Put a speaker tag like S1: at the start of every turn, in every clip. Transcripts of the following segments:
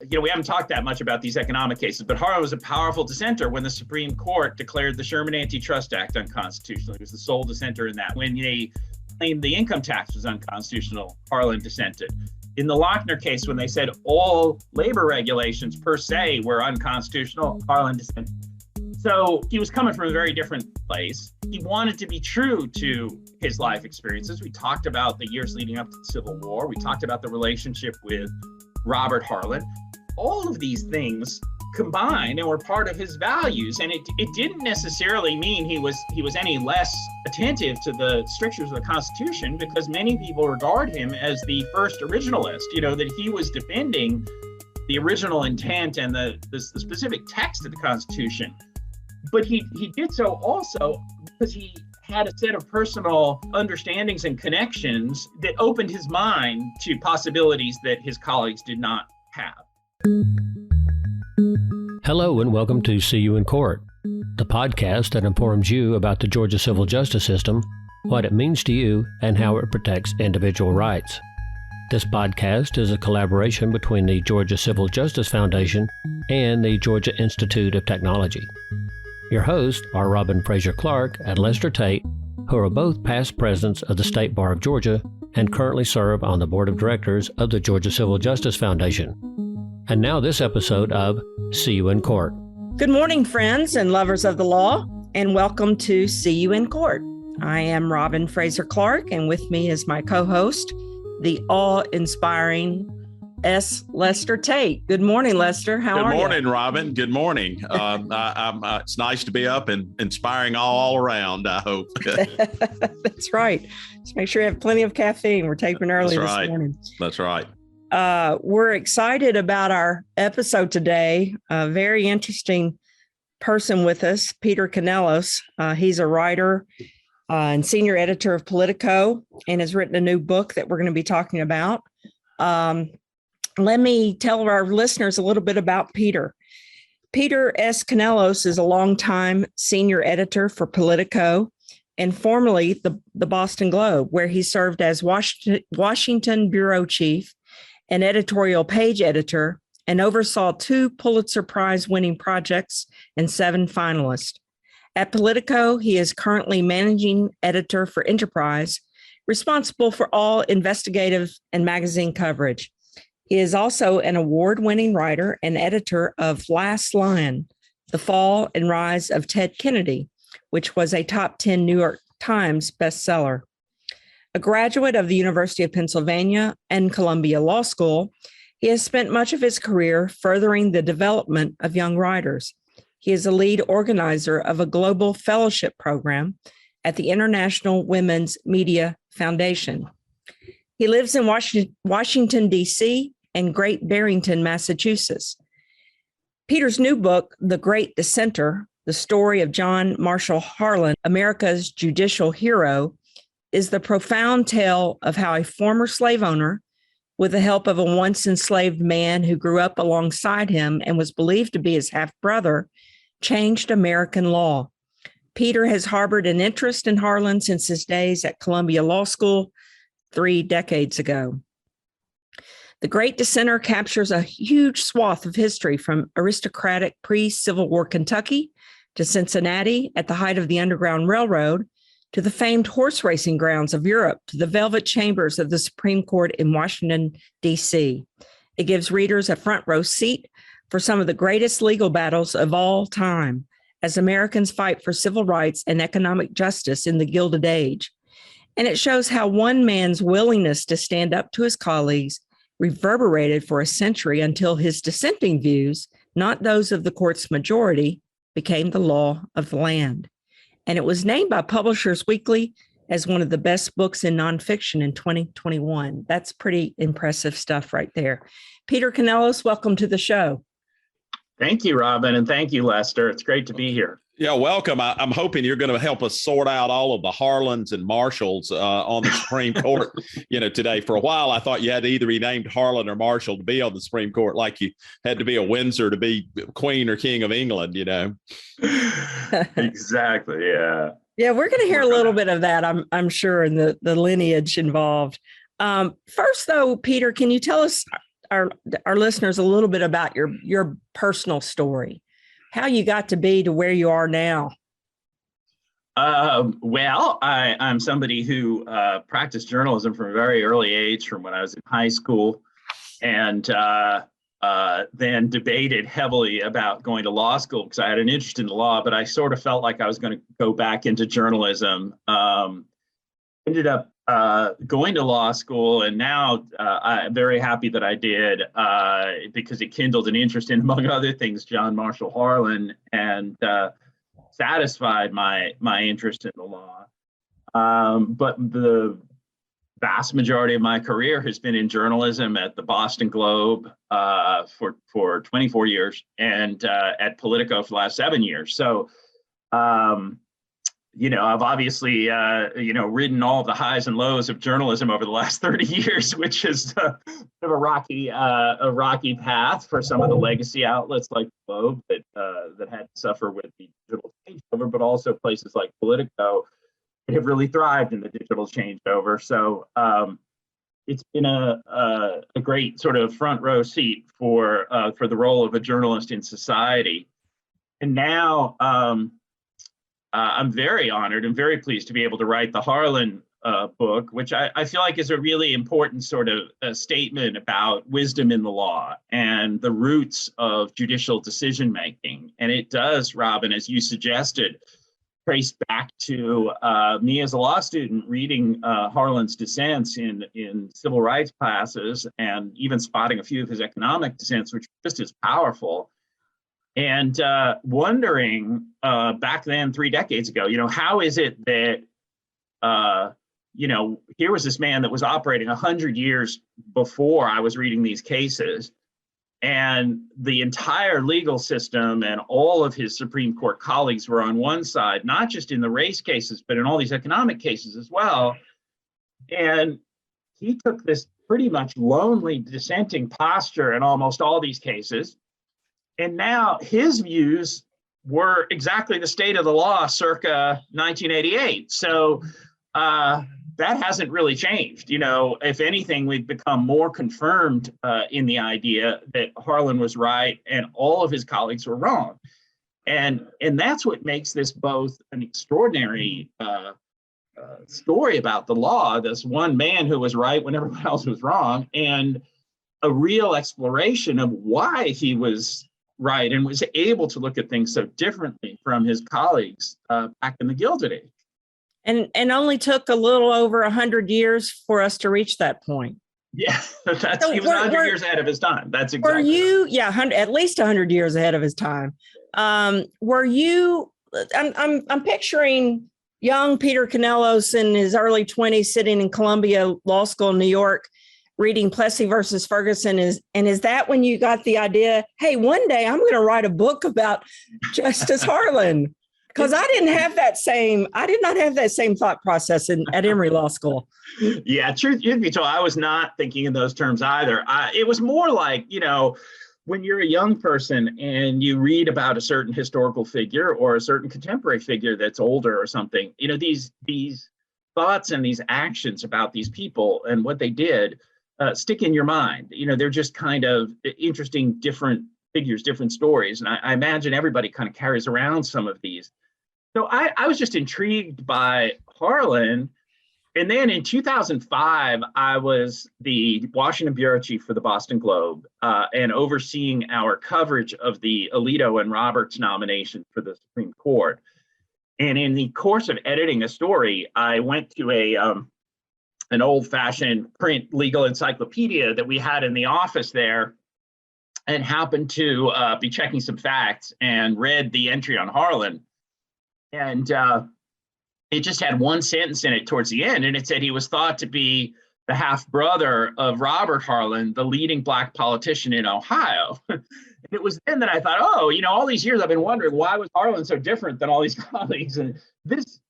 S1: We haven't talked that much about these economic cases, but Harlan was a powerful dissenter when the Supreme Court declared the Sherman Antitrust Act unconstitutional. He was the sole dissenter in that. When they claimed the income tax was unconstitutional, Harlan dissented. In the Lochner case, when they said all labor regulations per se were unconstitutional, Harlan dissented. So he was coming from a very different place. He wanted to be true to his life experiences. We talked about the years leading up to the Civil War. We talked about the relationship with Robert Harlan. All of these things combined and were part of his values. And it didn't necessarily mean he was any less attentive to the strictures of the Constitution, because many people regard him as the first originalist, that he was defending the original intent and the specific text of the Constitution. But he did so also because he had a set of personal understandings and connections that opened his mind to possibilities that his colleagues did not have.
S2: Hello and welcome to See You in Court, the podcast that informs you about the Georgia civil justice system, what it means to you, and how it protects individual rights. This podcast is a collaboration between the Georgia Civil Justice Foundation and the Georgia Institute of Technology. Your hosts are Robin Fraser Clark and Lester Tate, who are both past presidents of the State Bar of Georgia and currently serve on the Board of Directors of the Georgia Civil Justice Foundation. And now this episode of See You in Court.
S3: Good morning, friends and lovers of the law, and welcome to See You in Court. I am Robin Fraser Clark, and with me is my co-host, the awe-inspiring Lester Tate. Good morning, Lester. How are you?
S4: Good morning, Robin. Good morning. It's nice to be up and inspiring all around, I hope.
S3: That's right. Just make sure you have plenty of caffeine. We're taping early this morning.
S4: That's right.
S3: We're excited about our episode today. A very interesting person with us, Peter Canellos. He's a writer and senior editor of POLITICO and has written a new book that we're going to be talking about. Let me tell our listeners a little bit about Peter. Peter S. Canellos is a longtime senior editor for POLITICO and formerly the Boston Globe, where he served as Washington bureau chief and editorial page editor, and oversaw 2 Pulitzer Prize-winning projects and 7 finalists. At POLITICO, he is currently managing editor for Enterprise, responsible for all investigative and magazine coverage. He is also an award-winning writer and editor of Last Lion, The Fall and Rise of Ted Kennedy, which was a top 10 New York Times bestseller. A graduate of the University of Pennsylvania and Columbia Law School, he has spent much of his career furthering the development of young writers. He is a lead organizer of a global fellowship program at the International Women's Media Foundation. He lives in Washington, D.C. and Great Barrington, Massachusetts. Peter's new book, The Great Dissenter, the story of John Marshall Harlan, America's Judicial Hero, is the profound tale of how a former slave owner, with the help of a once enslaved man who grew up alongside him and was believed to be his half-brother, changed American law. Peter has harbored an interest in Harlan since his days at Columbia Law School 3 decades ago. The Great Dissenter captures a huge swath of history from aristocratic pre-Civil War Kentucky to Cincinnati at the height of the Underground Railroad, to the famed horse racing grounds of Europe, to the velvet chambers of the Supreme Court in Washington, D.C. It gives readers a front row seat for some of the greatest legal battles of all time as Americans fight for civil rights and economic justice in the Gilded Age. And it shows how one man's willingness to stand up to his colleagues reverberated for a century until his dissenting views, not those of the court's majority, became the law of the land. And it was named by Publishers Weekly as one of the best books in nonfiction in 2021. That's pretty impressive stuff right there. Peter Canellos, welcome to the show.
S1: Thank you, Robin, and thank you, Lester. It's great to be here.
S4: Yeah, welcome. I'm hoping you're going to help us sort out all of the Harlans and Marshalls on the Supreme Court, today. For a while, I thought you had to either be named Harlan or Marshall to be on the Supreme Court, like you had to be a Windsor to be Queen or King of England,
S1: Exactly, yeah.
S3: Yeah, we're going to hear a little bit of that, I'm sure, in the lineage involved. First, though, Peter, can you tell us our listeners a little bit about your personal story, how you got to be to where you are now.
S1: Well, I'm somebody who practiced journalism from a very early age, from when I was in high school, and then debated heavily about going to law school because I had an interest in the law, but I sort of felt like I was going to go back into journalism. Ended up going to law school, and now I'm very happy that I did because it kindled an interest in, among other things, John Marshall Harlan, and satisfied my interest in the law. But the vast majority of my career has been in journalism at the Boston Globe for 24 years and at Politico for the last 7 years. So, I've obviously, ridden all of the highs and lows of journalism over the last 30 years, which is a rocky path for some of the legacy outlets like Globe that had to suffer with the digital changeover, but also places like Politico that have really thrived in the digital changeover. So it's been a great sort of front row seat for the role of a journalist in society. And now I'm very honored and very pleased to be able to write the Harlan book, which I feel like is a really important sort of statement about wisdom in the law and the roots of judicial decision making. And it does, Robin, as you suggested, trace back to me as a law student reading Harlan's dissents in civil rights classes and even spotting a few of his economic dissents, which were just as powerful. And wondering back then, 3 decades ago, how is it that, here was this man that was operating 100 years before I was reading these cases, and the entire legal system and all of his Supreme Court colleagues were on one side, not just in the race cases, but in all these economic cases as well. And he took this pretty much lonely dissenting posture in almost all these cases. And now his views were exactly the state of the law circa 1988. So that hasn't really changed. If anything, we've become more confirmed in the idea that Harlan was right and all of his colleagues were wrong. And that's what makes this both an extraordinary story about the law, this one man who was right when everyone else was wrong, and a real exploration of why he was right and was able to look at things so differently from his colleagues back in the Gilded Age.
S3: And only took a little over 100 years for us to reach that point.
S1: Yeah, he was 100 years ahead of his time. That's exactly.
S3: Were you, at least 100 years ahead of his time. Were you? I'm picturing young Peter Canellos in his early 20s, sitting in Columbia Law School in New York, reading Plessy versus Ferguson. Is that when you got the idea, hey, one day I'm going to write a book about Justice Harlan? Because I did not have that same thought process at Emory Law School.
S1: Yeah, truth be told, I was not thinking in those terms either. It was more like, when you're a young person and you read about a certain historical figure or a certain contemporary figure that's older or something, these thoughts and these actions about these people and what they did stick in your mind. They're just kind of interesting, different figures, different stories. And I imagine everybody kind of carries around some of these. So I was just intrigued by Harlan. And then in 2005, I was the Washington bureau chief for the Boston Globe and overseeing our coverage of the Alito and Roberts nomination for the Supreme Court. And in the course of editing a story, I went to an old-fashioned print legal encyclopedia that we had in the office there and happened to be checking some facts and read the entry on Harlan. And it just had one sentence in it towards the end, and it said he was thought to be the half-brother of Robert Harlan, the leading Black politician in Ohio. And it was then that I thought, all these years I've been wondering, why was Harlan so different than all these colleagues? And this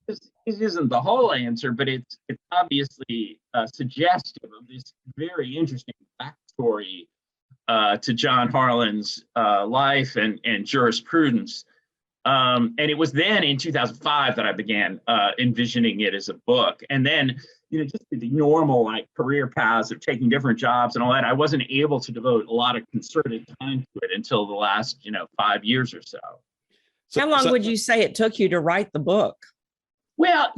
S1: isn't the whole answer, but it's obviously suggestive of this very interesting backstory to John Harlan's life and jurisprudence. And it was then in 2005 that I began envisioning it as a book. And then, just the normal like career paths of taking different jobs and all that, I wasn't able to devote a lot of concerted time to it until the last, 5 years or so.
S3: How long would you say it took you to write the book?
S1: Well,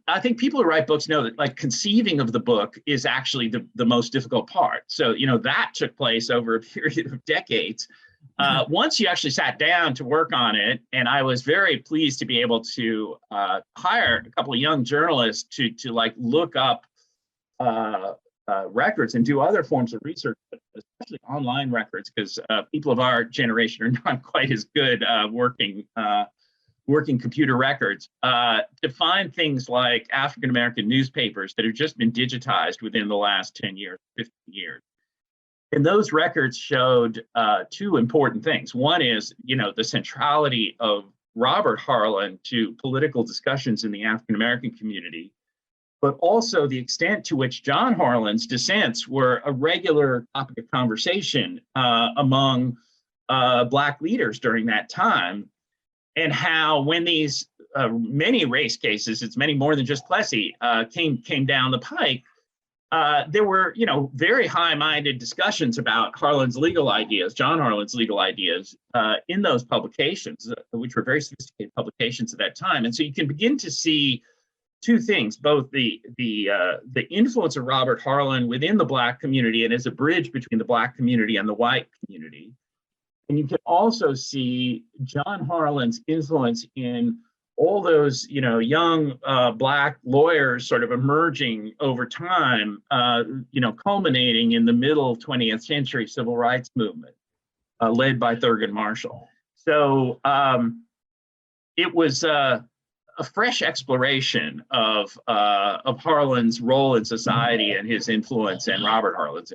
S1: I think people who write books know that like conceiving of the book is actually the most difficult part. So, that took place over a period of decades. Once you actually sat down to work on it, and I was very pleased to be able to hire a couple of young journalists to like look up records and do other forms of research, especially online records, because people of our generation are not quite as good working computer records, to find things like African-American newspapers that have just been digitized within the last 10 years, 15 years. And those records showed two important things. One is, the centrality of Robert Harlan to political discussions in the African-American community, but also the extent to which John Harlan's dissents were a regular topic of conversation among Black leaders during that time, and how when these many race cases, it's many more than just Plessy, came down the pike, there were, very high-minded discussions about Harlan's legal ideas, John Harlan's legal ideas, in those publications, which were very sophisticated publications at that time. And so you can begin to see two things: both the influence of Robert Harlan within the Black community and as a bridge between the Black community and the white community. And you can also see John Harlan's influence in all those, young Black lawyers sort of emerging over time, culminating in the middle 20th century civil rights movement, led by Thurgood Marshall. So it was a fresh exploration of Harlan's role in society and his influence, and Robert Harlan's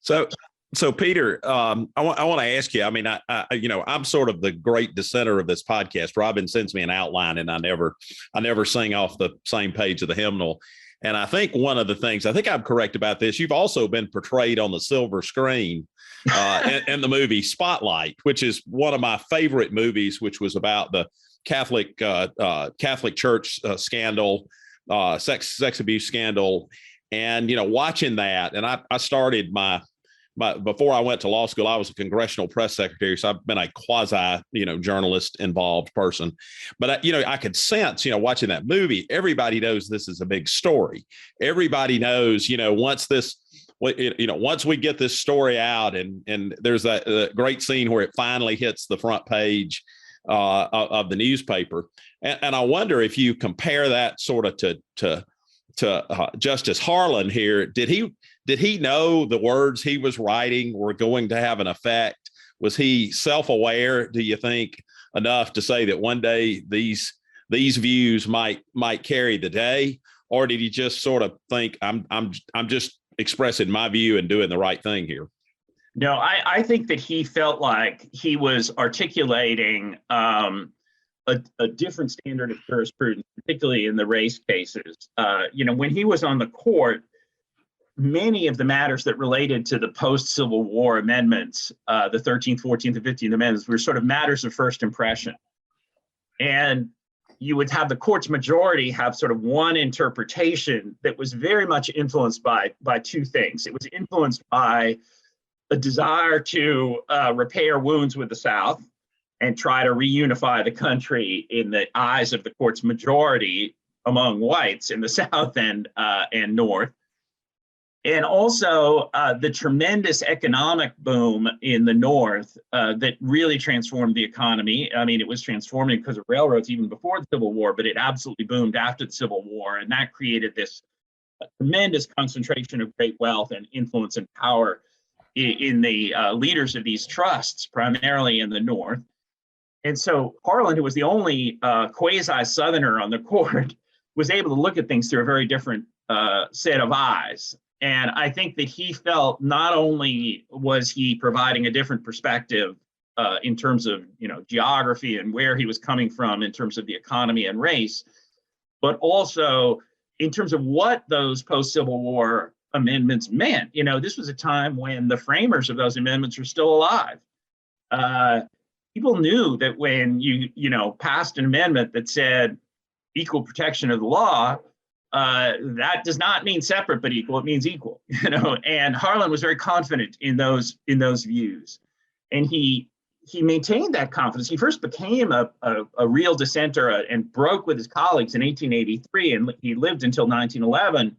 S1: influence.
S4: So Peter, I want to ask you. I mean, I'm sort of the great dissenter of this podcast. Robin sends me an outline, and I never sing off the same page of the hymnal. And I think one of the things, I think I'm correct about this, you've also been portrayed on the silver screen in the movie Spotlight, which is one of my favorite movies, which was about the Catholic Church scandal, sex abuse scandal, and watching that. And I started before I went to law school, I was a congressional press secretary, so I've been a quasi, journalist involved person. But I could sense, watching that movie, everybody knows this is a big story. Everybody knows, once we get this story out, and there's that great scene where it finally hits the front page of the newspaper, and I wonder if you compare that sort of to Justice Harlan here. Did he know the words he was writing were going to have an effect? Was he self-aware, do you think, enough to say that one day these views might carry the day? Or did he just sort of think, I'm just expressing my view and doing the right thing here?
S1: No, I think that he felt like he was articulating a different standard of jurisprudence, particularly in the race cases. When he was on the court, many of the matters that related to the post-Civil War amendments, the 13th, 14th, and 15th amendments, were sort of matters of first impression. And you would have the court's majority have sort of one interpretation that was very much influenced by two things. It was influenced by a desire to repair wounds with the South and try to reunify the country in the eyes of the court's majority among whites in the South and North. And also the tremendous economic boom in the North that really transformed the economy. I mean, it was transforming because of railroads even before the Civil War, but it absolutely boomed after the Civil War. And that created this tremendous concentration of great wealth and influence and power in the leaders of these trusts, primarily in the North. And so Harlan, who was the only quasi-Southerner on the court, was able to look at things through a very different set of eyes. And I think that he felt not only was he providing a different perspective in terms of geography and where he was coming from in terms of the economy and race, but also in terms of what those post-Civil War amendments meant. This was a time when the framers of those amendments were still alive. people knew that when you passed an amendment that said equal protection of the law, that does not mean separate but equal. It means equal. And Harlan was very confident in those views, and he maintained that confidence. He first became a real dissenter and broke with his colleagues in 1883, and he lived until 1911.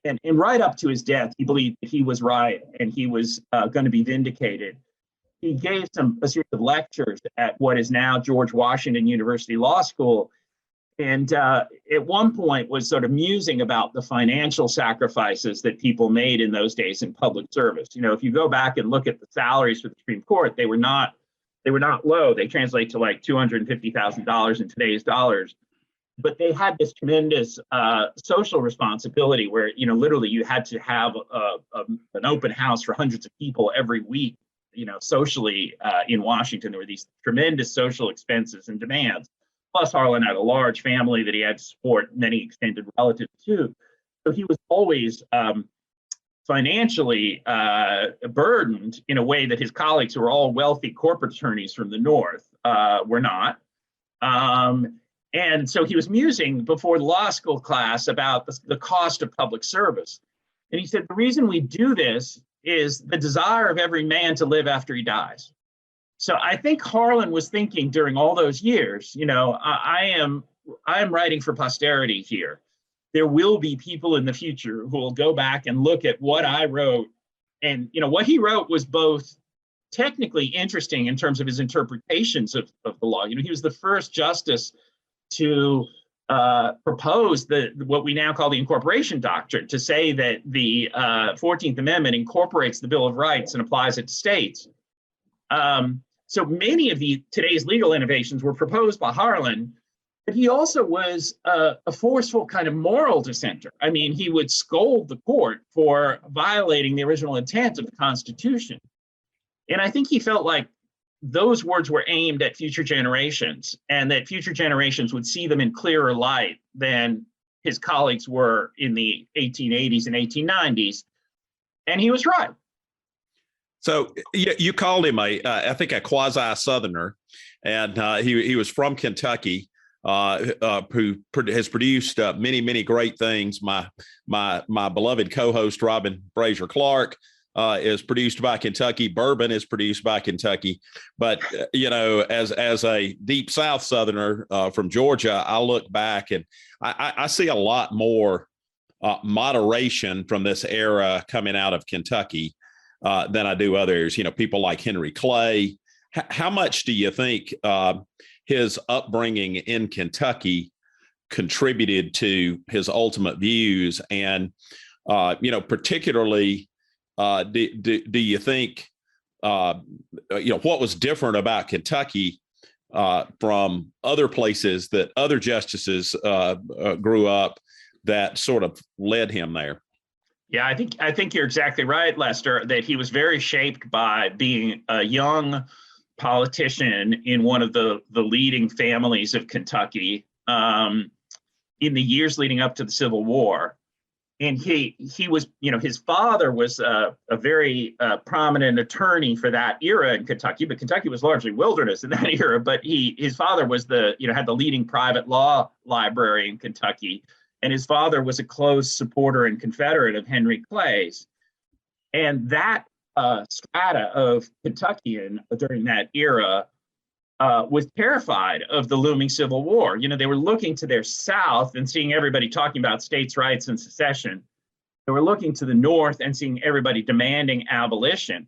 S1: And right up to his death, he believed that he was right and he was going to be vindicated. He gave a series of lectures at what is now George Washington University Law School, and at one point was sort of musing about the financial sacrifices that people made in those days in public service. If you go back and look at the salaries for the Supreme Court, they were not low. They translate to like $250,000 in today's dollars. But they had this tremendous social responsibility where, literally you had to have an open house for hundreds of people every week. Socially in Washington, there were these tremendous social expenses and demands. Plus, Harlan had a large family that he had to support, many extended relatives too. So he was always financially burdened in a way that his colleagues, who were all wealthy corporate attorneys from the North, were not. And so he was musing before the law school class about the cost of public service. And he said, the reason we do this is the desire of every man to live after he dies. So I think Harlan was thinking during all those years, I am writing for posterity here. There will be people in the future who will go back and look at what I wrote. And, what he wrote was both technically interesting in terms of his interpretations of the law. He was the first justice to propose what we now call the incorporation doctrine, to say that the 14th Amendment incorporates the Bill of Rights and applies it to states. So many of today's legal innovations were proposed by Harlan, but he also was a forceful kind of moral dissenter. I mean, he would scold the court for violating the original intent of the Constitution. And I think he felt like those words were aimed at future generations, and that future generations would see them in clearer light than his colleagues were in the 1880s and 1890s. And he was right.
S4: So you called him I think a quasi-Southerner, and he was from Kentucky, who has produced many, many great things. My beloved co-host Robin Brazier Clark is produced by Kentucky. Bourbon is produced by Kentucky. But, as a deep South Southerner from Georgia, I look back and I see a lot more moderation from this era coming out of Kentucky than I do others. People like Henry Clay. How much do you think his upbringing in Kentucky contributed to his ultimate views? And, particularly, do you think, what was different about Kentucky from other places that other justices grew up that sort of led him there?
S1: Yeah, I think you're exactly right, Lester, that he was very shaped by being a young politician in one of the leading families of Kentucky in the years leading up to the Civil War. And he was, his father was a very prominent attorney for that era in Kentucky, but Kentucky was largely wilderness in that era. But his father was had the leading private law library in Kentucky. And his father was a close supporter and Confederate of Henry Clay's. And that strata of Kentuckian during that era was terrified of the looming Civil War. They were looking to their South and seeing everybody talking about states' rights and secession. They were looking to the North and seeing everybody demanding abolition.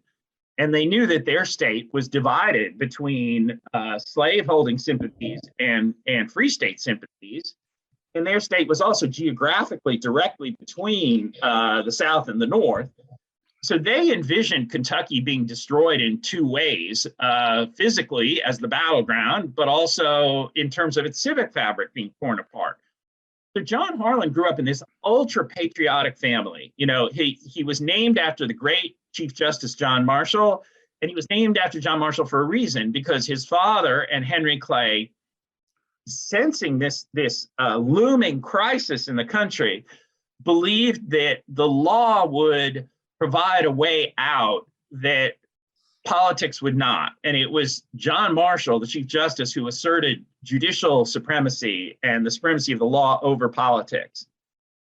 S1: And they knew that their state was divided between slaveholding sympathies and free state sympathies. And their state was also geographically directly between the South and the North. So they envisioned Kentucky being destroyed in two ways, physically as the battleground, but also in terms of its civic fabric being torn apart. So John Harlan grew up in this ultra patriotic family. He was named after the great Chief Justice John Marshall, and he was named after John Marshall for a reason, because his father and Henry Clay, sensing this looming crisis in the country, believed that the law would provide a way out that politics would not. And it was John Marshall, the Chief Justice, who asserted judicial supremacy and the supremacy of the law over politics.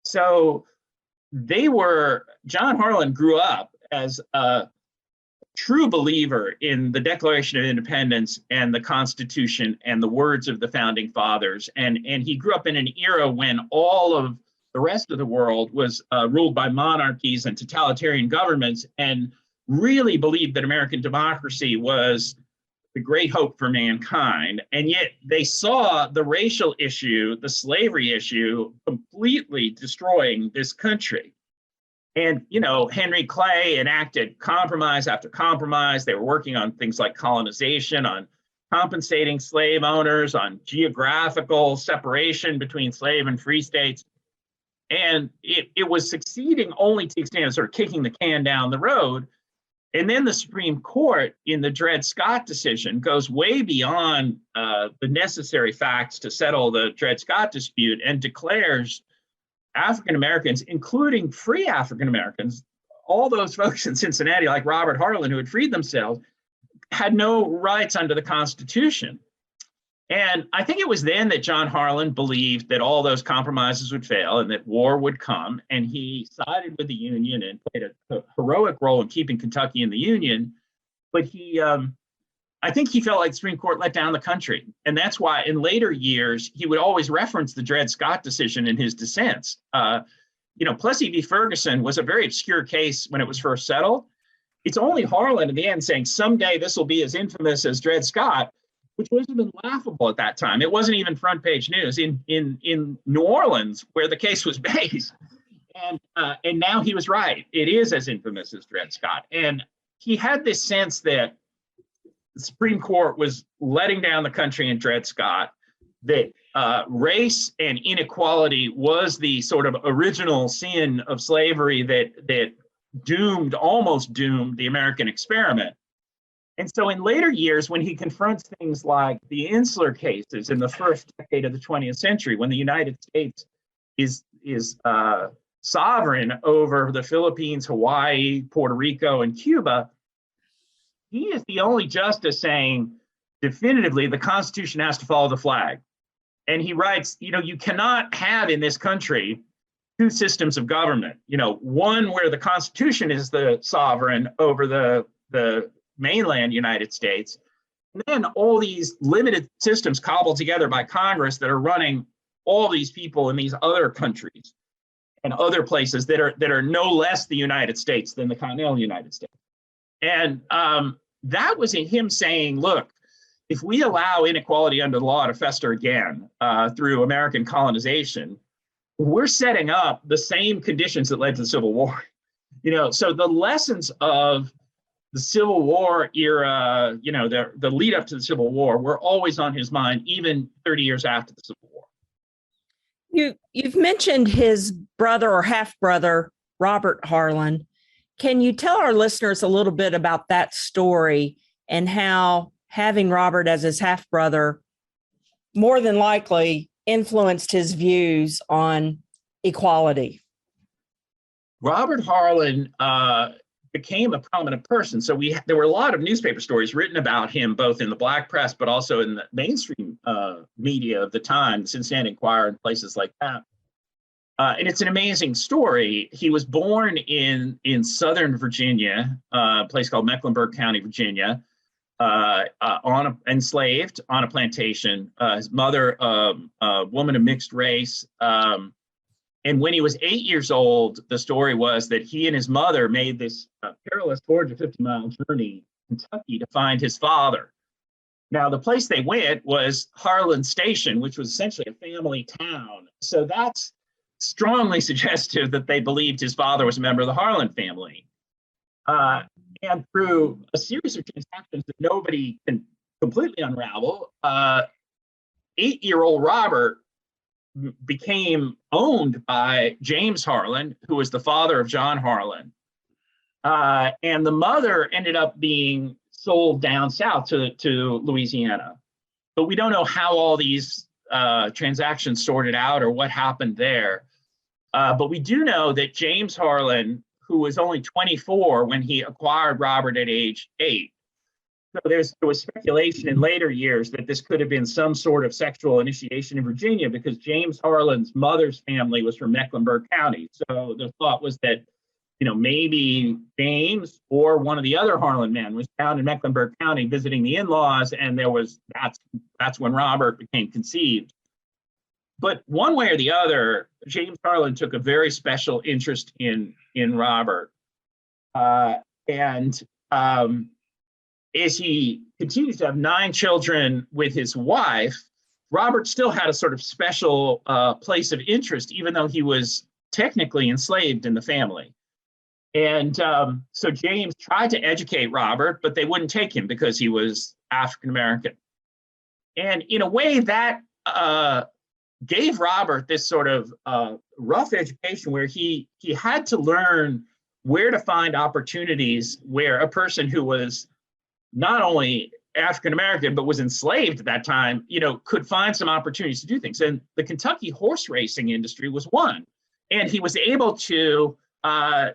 S1: So John Harlan grew up as a true believer in the Declaration of Independence and the Constitution and the words of the founding fathers. And he grew up in an era when all of the rest of the world was ruled by monarchies and totalitarian governments, and really believed that American democracy was the great hope for mankind. And yet they saw the racial issue, the slavery issue, completely destroying this country. And, Henry Clay enacted compromise after compromise. They were working on things like colonization, on compensating slave owners, on geographical separation between slave and free states. And it was succeeding only to the extent of sort of kicking the can down the road. And then the Supreme Court in the Dred Scott decision goes way beyond the necessary facts to settle the Dred Scott dispute and declares African Americans, including free African Americans, all those folks in Cincinnati, like Robert Harlan, who had freed themselves, had no rights under the Constitution. And I think it was then that John Harlan believed that all those compromises would fail and that war would come. And he sided with the Union and played a heroic role in keeping Kentucky in the Union. But I think he felt like the Supreme Court let down the country. And that's why in later years, he would always reference the Dred Scott decision in his dissents. Plessy v. Ferguson was a very obscure case when it was first settled. It's only Harlan in the end saying someday this will be as infamous as Dred Scott, which would have been laughable at that time. It wasn't even front page news in New Orleans, where the case was based. And now he was right. It is as infamous as Dred Scott. And he had this sense that the Supreme Court was letting down the country in Dred Scott, that race and inequality was the sort of original sin of slavery that almost doomed the American experiment. And so in later years, when he confronts things like the insular cases in the first decade of the 20th century, when the United States is sovereign over the Philippines, Hawaii, Puerto Rico, and Cuba, he is the only justice saying definitively the Constitution has to follow the flag. And he writes, you cannot have in this country two systems of government, one where the Constitution is the sovereign over the mainland United States, and then all these limited systems cobbled together by Congress that are running all these people in these other countries and other places that are no less the United States than the continental United States. And that was in him saying, look, if we allow inequality under the law to fester again through American colonization, we're setting up the same conditions that led to the Civil War. So the lessons of the Civil War era, the lead up to the Civil War, were always on his mind, even 30 years after the Civil War.
S3: You've mentioned his brother or half-brother, Robert Harlan. Can you tell our listeners a little bit about that story and how having Robert as his half-brother more than likely influenced his views on equality?
S1: Robert Harlan became a prominent person. So there were a lot of newspaper stories written about him, both in the Black press, but also in the mainstream media of the time, the Cincinnati Enquirer and places like that. And it's an amazing story. He was born in Southern Virginia, a place called Mecklenburg County, Virginia, enslaved on a plantation. His mother, a woman of mixed race. And when he was 8 years old, the story was that he and his mother made this perilous 450-mile journey to Kentucky to find his father. Now, the place they went was Harlan Station, which was essentially a family town. So that's strongly suggestive that they believed his father was a member of the Harlan family. And through a series of transactions that nobody can completely unravel, 8-year-old Robert became owned by James Harlan, who was the father of John Harlan. And the mother ended up being sold down south to Louisiana. But we don't know how all these transactions sorted out or what happened there. But we do know that James Harlan, who was only 24 when he acquired Robert at age 8. So there was speculation in later years that this could have been some sort of sexual initiation in Virginia, because James Harlan's mother's family was from Mecklenburg County. So the thought was that, maybe James or one of the other Harlan men was down in Mecklenburg County visiting the in-laws, and that's when Robert became conceived. But one way or the other, James Harlan took a very special interest in Robert, and as he continues to have 9 children with his wife, Robert still had a sort of special place of interest, even though he was technically enslaved in the family. And so James tried to educate Robert, but they wouldn't take him because he was African American. And in a way, that gave Robert this sort of rough education where he had to learn where to find opportunities where a person who was not only African American, but was enslaved at that time, could find some opportunities to do things. And the Kentucky horse racing industry was one. And he was able to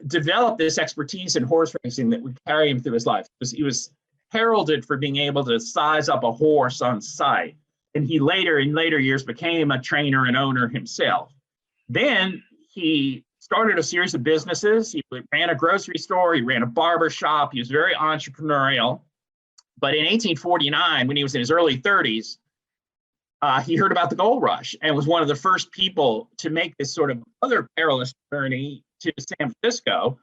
S1: develop this expertise in horse racing that would carry him through his life. He was heralded for being able to size up a horse on sight. And he in later years became a trainer and owner himself. Then he started a series of businesses. He ran a grocery store, he ran a barber shop, he was very entrepreneurial. But in 1849, when he was in his early 30s, he heard about the gold rush and was one of the first people to make this sort of other perilous journey to San Francisco,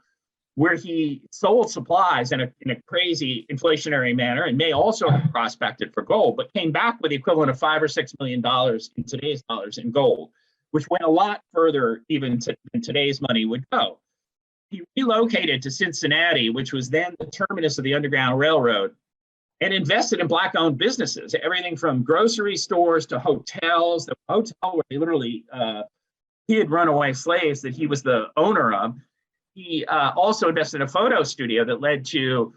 S1: where he sold supplies in a crazy inflationary manner and may also have prospected for gold, but came back with the equivalent of $5 or $6 million in today's dollars in gold, which went a lot further even than today's money would go. He relocated to Cincinnati, which was then the terminus of the Underground Railroad, and invested in Black-owned businesses, everything from grocery stores to hotels. The hotel where they literally hid runaway slaves that he was the owner of. He also invested in a photo studio that led to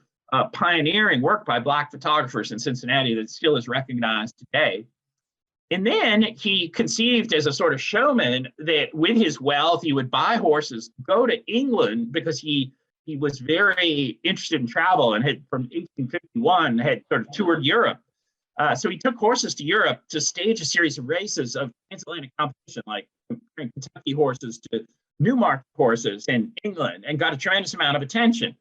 S1: pioneering work by Black photographers in Cincinnati that still is recognized today. And then he conceived as a sort of showman that with his wealth, he would buy horses, go to England, because he was very interested in travel and had, from 1851, had sort of toured Europe. So he took horses to Europe to stage a series of races of transatlantic competition, like comparing Kentucky horses to Newmarket horses in England, and got a tremendous amount of attention.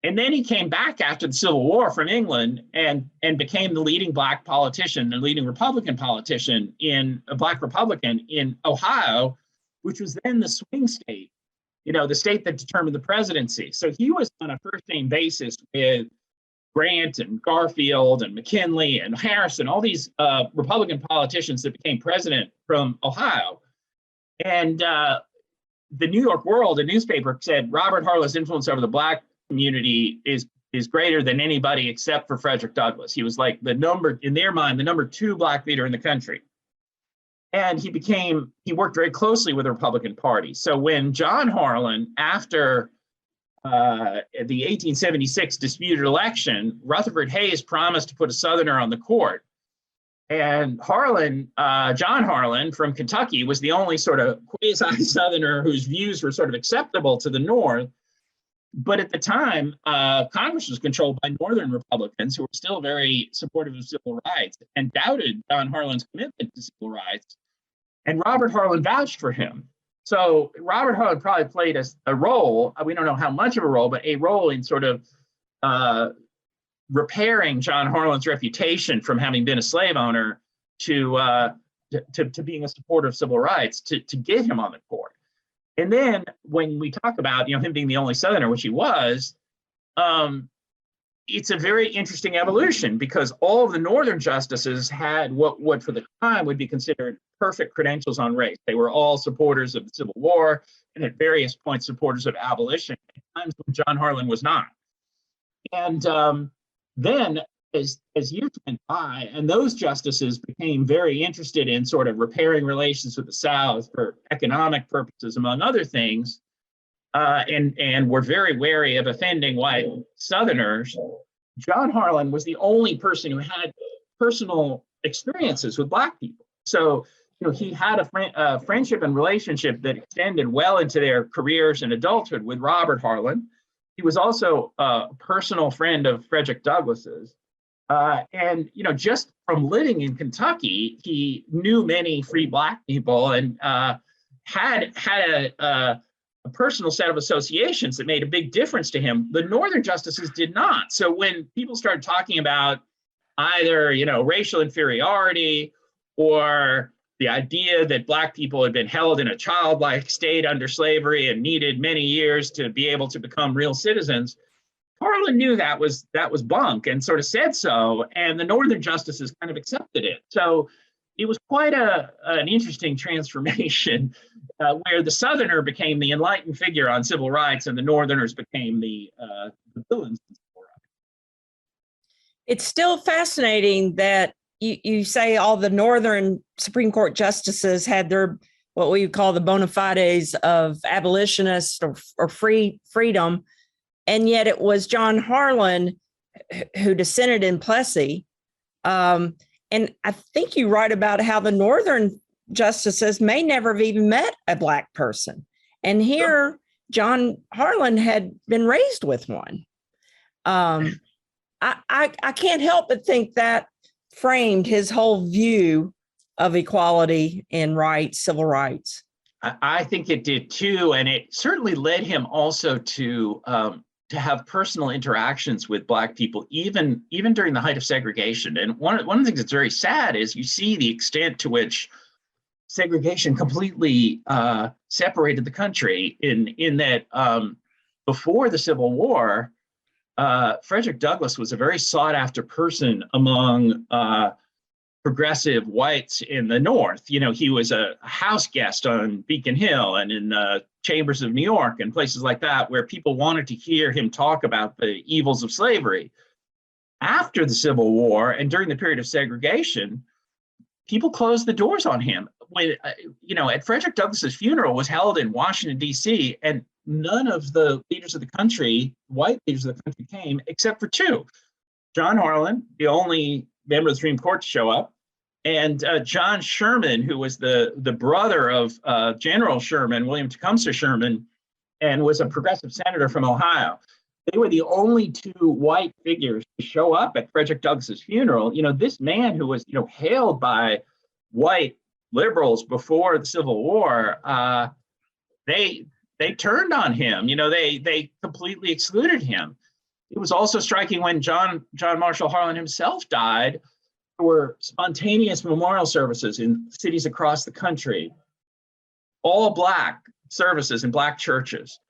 S1: And then he came back after the Civil War from England and became the leading Black politician, the leading Republican politician a Black Republican in Ohio, which was then the swing state, the state that determined the presidency. So he was on a first-name basis with Grant and Garfield and McKinley and Harrison, all these Republican politicians that became president from Ohio. And the New York World, a newspaper, said Robert Harlan's influence over the Black community is greater than anybody except for Frederick Douglass. He was like in their mind, the number 2 Black leader in the country. And he worked very closely with the Republican Party. So when John Harlan, after the 1876 disputed election, Rutherford Hayes promised to put a Southerner on the court. And John Harlan from Kentucky was the only sort of quasi-Southerner whose views were sort of acceptable to the North. But at the time, Congress was controlled by Northern Republicans who were still very supportive of civil rights and doubted John Harlan's commitment to civil rights. And Robert Harlan vouched for him. So Robert Harlan probably played a role, we don't know how much of a role, but a role in sort of repairing John Harlan's reputation from having been a slave owner to being a supporter of civil rights, to get him on the court. And then when we talk about him being the only Southerner, which he was, it's a very interesting evolution, because all of the Northern justices had what for the time would be considered perfect credentials on race. They were all supporters of the Civil War and at various points supporters of abolition, at times when John Harlan was not. And then as years went by, and those justices became very interested in sort of repairing relations with the South for economic purposes, among other things, and were very wary of offending white Southerners, John Harlan was the only person who had personal experiences with Black people. So he had a friendship and relationship that extended well into their careers and adulthood with Robert Harlan. He was also a personal friend of Frederick Douglass's. And just from living in Kentucky, he knew many free Black people and had a personal set of associations that made a big difference to him. The Northern justices did not. So when people started talking about either racial inferiority or the idea that Black people had been held in a childlike state under slavery and needed many years to be able to become real citizens, Harlan knew that was bunk and sort of said so, and the Northern justices kind of accepted it. So it was quite an interesting transformation where the Southerner became the enlightened figure on civil rights and the Northerners became the villains in civil rights.
S3: It's still fascinating that you say all the Northern Supreme Court justices had their what we would call the bona fides of abolitionists or freedom, and yet it was John Harlan who dissented in Plessy. And I think you write about how the Northern justices may never have even met a Black person, and here John Harlan had been raised with one. I can't help but think that framed his whole view of equality and rights, civil rights.
S1: I think it did too, and it certainly led him also to have personal interactions with Black people, even during the height of segregation. And one of the things that's very sad is you see the extent to which segregation completely separated the country. In that before the Civil War, Frederick Douglass was a very sought-after person among progressive whites in the North. He was a house guest on Beacon Hill and in chambers of New York and places like that, where people wanted to hear him talk about the evils of slavery. After the Civil War and during the period of segregation, people closed the doors on him. When, at Frederick Douglass's funeral was held in Washington, D.C., and none of the leaders of the country, white leaders of the country, came except for two. John Harlan, the only member of the Supreme Court to show up, and John Sherman, who was the brother of General Sherman, William Tecumseh Sherman, and was a progressive senator from Ohio. They were the only two white figures to show up at Frederick Douglass's funeral. This man who was, hailed by white liberals before the Civil War, they turned on him. They completely excluded him. It was also striking when John Marshall Harlan himself died. There were spontaneous memorial services in cities across the country, all Black services in Black churches.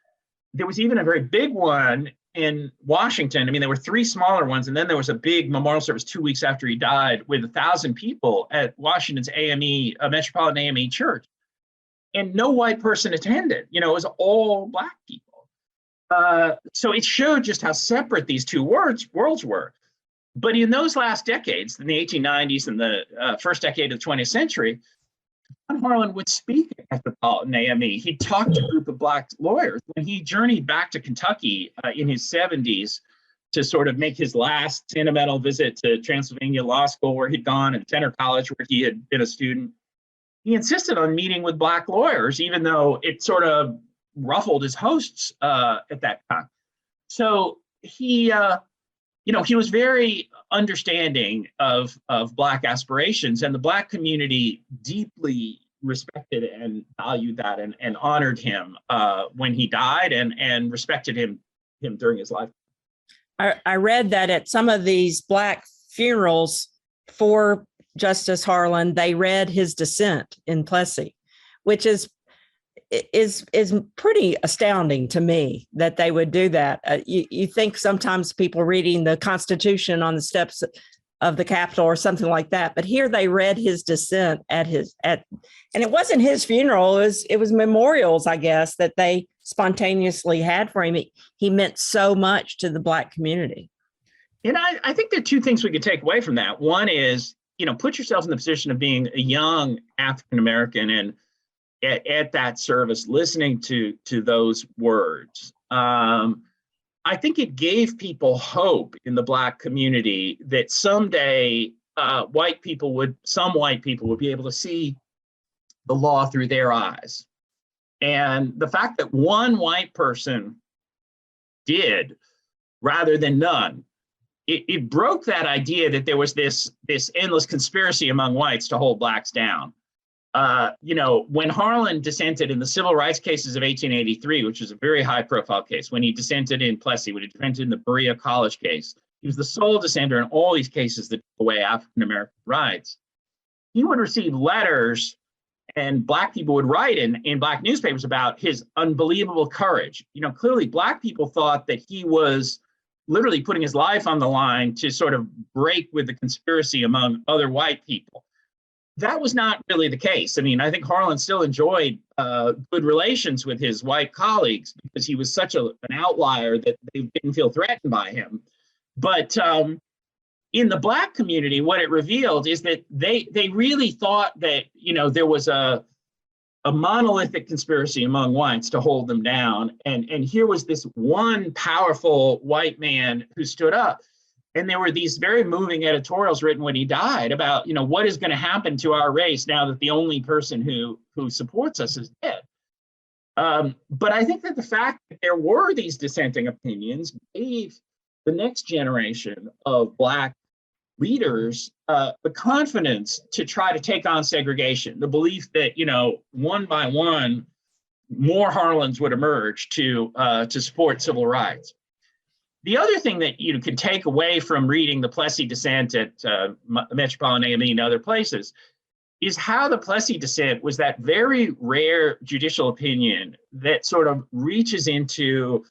S1: There was even a very big one in Washington. There were three smaller ones, and then there was a big memorial service 2 weeks after he died with 1,000 people at Washington's AME, Metropolitan AME Church. And no white person attended. It was all Black people. So it showed just how separate these two worlds were. But in those last decades, in the 1890s and the first decade of the 20th century, John Harlan would speak at Metropolitan AME. He talked to a group of Black lawyers. When he journeyed back to Kentucky in his 70s to sort of make his last sentimental visit to Transylvania Law School, where he'd gone, and Centre College, where he had been a student, he insisted on meeting with Black lawyers, even though it sort of ruffled his hosts at that time. So he was very understanding of Black aspirations, and the Black community deeply respected and valued that and honored him when he died and respected him during his life.
S3: I read that at some of these Black funerals for Justice Harlan, they read his dissent in Plessy, which is pretty astounding to me that they would do that. You think sometimes people reading the Constitution on the steps of the Capitol or something like that, but here they read his dissent and it wasn't his funeral. It was memorials, I guess, that they spontaneously had for him. He meant so much to the Black community.
S1: And I think there are two things we could take away from that. One is, put yourself in the position of being a young African-American and at that service, listening to those words. I think it gave people hope in the Black community that someday some white people would be able to see the law through their eyes. And the fact that one white person did rather than none, it broke that idea that there was this endless conspiracy among whites to hold blacks down. When Harlan dissented in the civil rights cases of 1883, which is a very high profile case, when he dissented in Plessy, when he dissented in the Berea College case, he was the sole dissenter in all these cases that took away African-American rights. He would receive letters, and Black people would write in Black newspapers about his unbelievable courage. Clearly Black people thought that he was literally putting his life on the line to sort of break with the conspiracy among other white people. That was not really the case. I mean, I think Harlan still enjoyed good relations with his white colleagues because he was such an outlier that they didn't feel threatened by him. But in the Black community, what it revealed is that they really thought that, there was a monolithic conspiracy among whites to hold them down. And here was this one powerful white man who stood up. And there were these very moving editorials written when he died about, what is going to happen to our race now that the only person who supports us is dead. But I think that the fact that there were these dissenting opinions gave the next generation of Black leaders the confidence to try to take on segregation, the belief that, one by one, more Harlans would emerge to support civil rights. The other thing that you can take away from reading the Plessy dissent at Metropolitan AME and other places is how the Plessy dissent was that very rare judicial opinion that sort of reaches into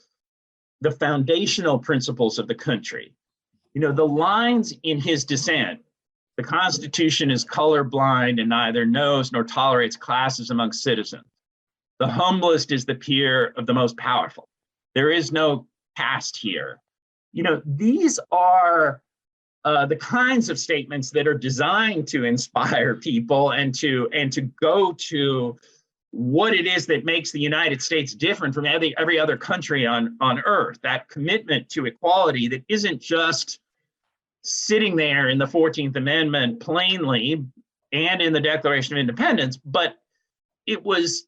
S1: the foundational principles of the country. The lines in his dissent, the Constitution is colorblind and neither knows nor tolerates classes among citizens. The humblest is the peer of the most powerful. There is no caste here. These are the kinds of statements that are designed to inspire people and to go to what it is that makes the United States different from every other country on earth, that commitment to equality that isn't just sitting there in the 14th Amendment plainly and in the Declaration of Independence, but it was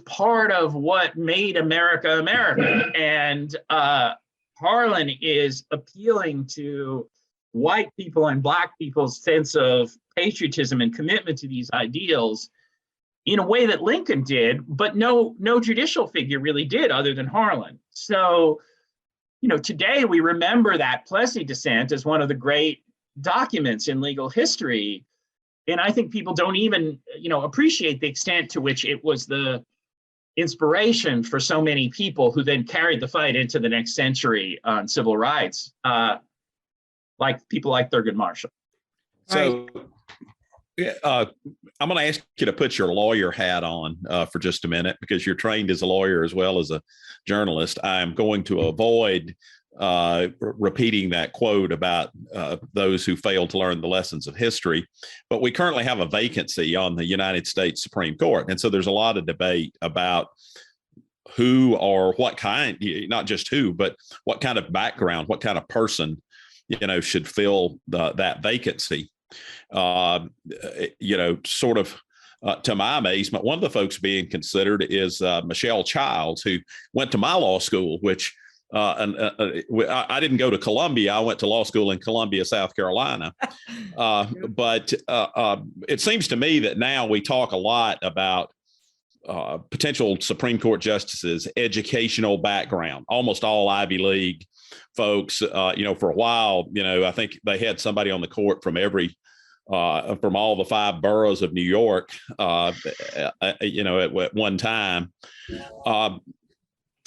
S1: part of what made America America. And Harlan is appealing to white people and Black people's sense of patriotism and commitment to these ideals in a way that Lincoln did, but no judicial figure really did other than Harlan. So, today we remember that Plessy dissent as one of the great documents in legal history. And I think people don't even, appreciate the extent to which it was the inspiration for so many people who then carried the fight into the next century on civil rights, like people like Thurgood Marshall.
S4: So I'm going to ask you to put your lawyer hat on for just a minute, because you're trained as a lawyer as well as a journalist. I'm going to avoid repeating that quote about those who fail to learn the lessons of history. But we currently have a vacancy on the United States Supreme Court. And so there's a lot of debate about who or what kind, not just who, but what kind of background, what kind of person, should fill that vacancy. Sort of to my amazement, one of the folks being considered is Michelle Childs, who went to my law school, which I didn't go to Columbia. I went to law school in Columbia, South Carolina. But it seems to me that now we talk a lot about potential Supreme Court justices, educational background, almost all Ivy League folks. For a while, I think they had somebody on the court from from all the 5 boroughs of New York, at one time.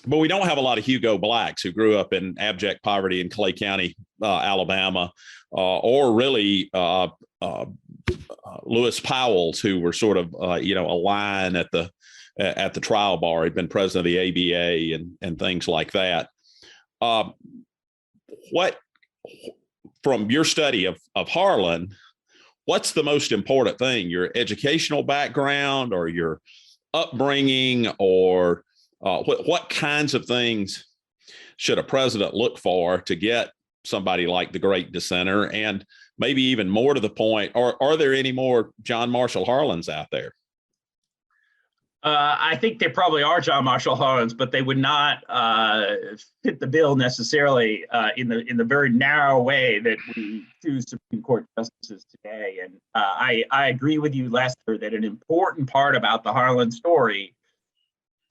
S4: But we don't have a lot of Hugo Blacks who grew up in abject poverty in Clay County, Alabama, or really Lewis Powell's, who were sort of, a line at the trial bar. He'd been president of the ABA and things like that. What, from your study of Harlan, what's the most important thing? Your educational background or your upbringing, or what kinds of things should a president look for to get somebody like the Great Dissenter? And maybe even more to the point, are there any more John Marshall Harlans out there?
S1: I think they probably are John Marshall Harlan's, but they would not fit the bill necessarily in the very narrow way that we choose Supreme Court justices today. And I agree with you, Lester, that an important part about the Harlan story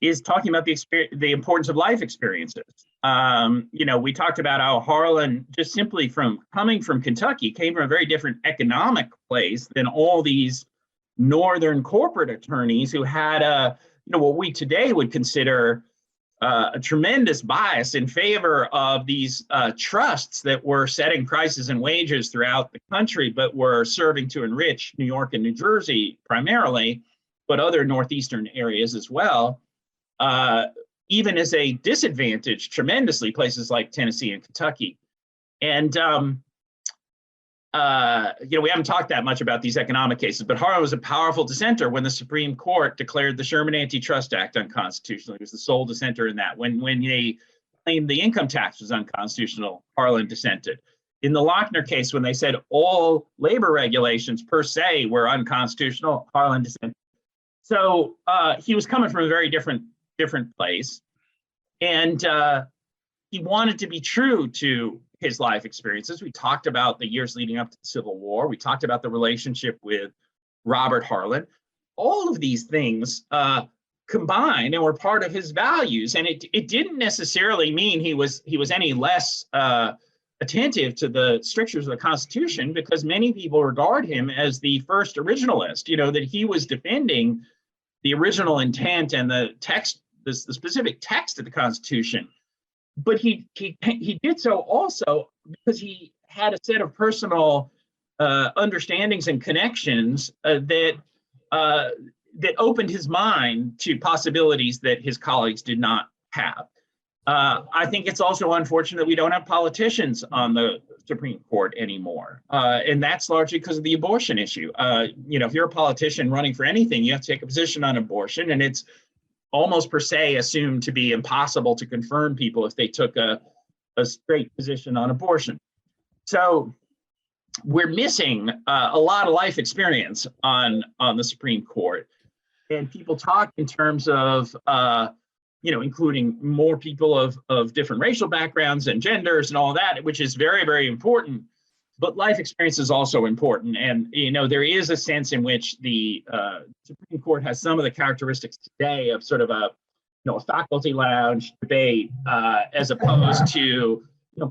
S1: is talking about the importance of life experiences. We talked about how Harlan, just simply from coming from Kentucky, came from a very different economic place than all these Northern corporate attorneys who had what we today would consider a tremendous bias in favor of these trusts that were setting prices and wages throughout the country, but were serving to enrich New York and New Jersey primarily, but other Northeastern areas as well, even as a disadvantage tremendously places like Tennessee and Kentucky. And we haven't talked that much about these economic cases, but Harlan was a powerful dissenter when the Supreme Court declared the Sherman Antitrust Act unconstitutional. He was the sole dissenter in that. When they claimed the income tax was unconstitutional, Harlan dissented. In the Lochner case, when they said all labor regulations per se were unconstitutional, Harlan dissented. So he was coming from a very different place, and he wanted to be true to his life experiences. We talked about the years leading up to the Civil War. We talked about the relationship with Robert Harlan. All of these things combined and were part of his values. And it didn't necessarily mean he was any less attentive to the strictures of the Constitution, because many people regard him as the first originalist, that he was defending the original intent and the text, the specific text of the Constitution. But he did so also because he had a set of personal understandings and connections that opened his mind to possibilities that his colleagues did not have. I think it's also unfortunate we don't have politicians on the Supreme Court anymore, and that's largely because of the abortion issue. If you're a politician running for anything, you have to take a position on abortion, and it's almost per se assumed to be impossible to confirm people if they took a straight position on abortion. So we're missing a lot of life experience on the Supreme Court. And people talk in terms of, including more people of different racial backgrounds and genders and all that, which is very, very important. But life experience is also important. And, there is a sense in which the Supreme Court has some of the characteristics today of sort of a faculty lounge debate, as opposed to,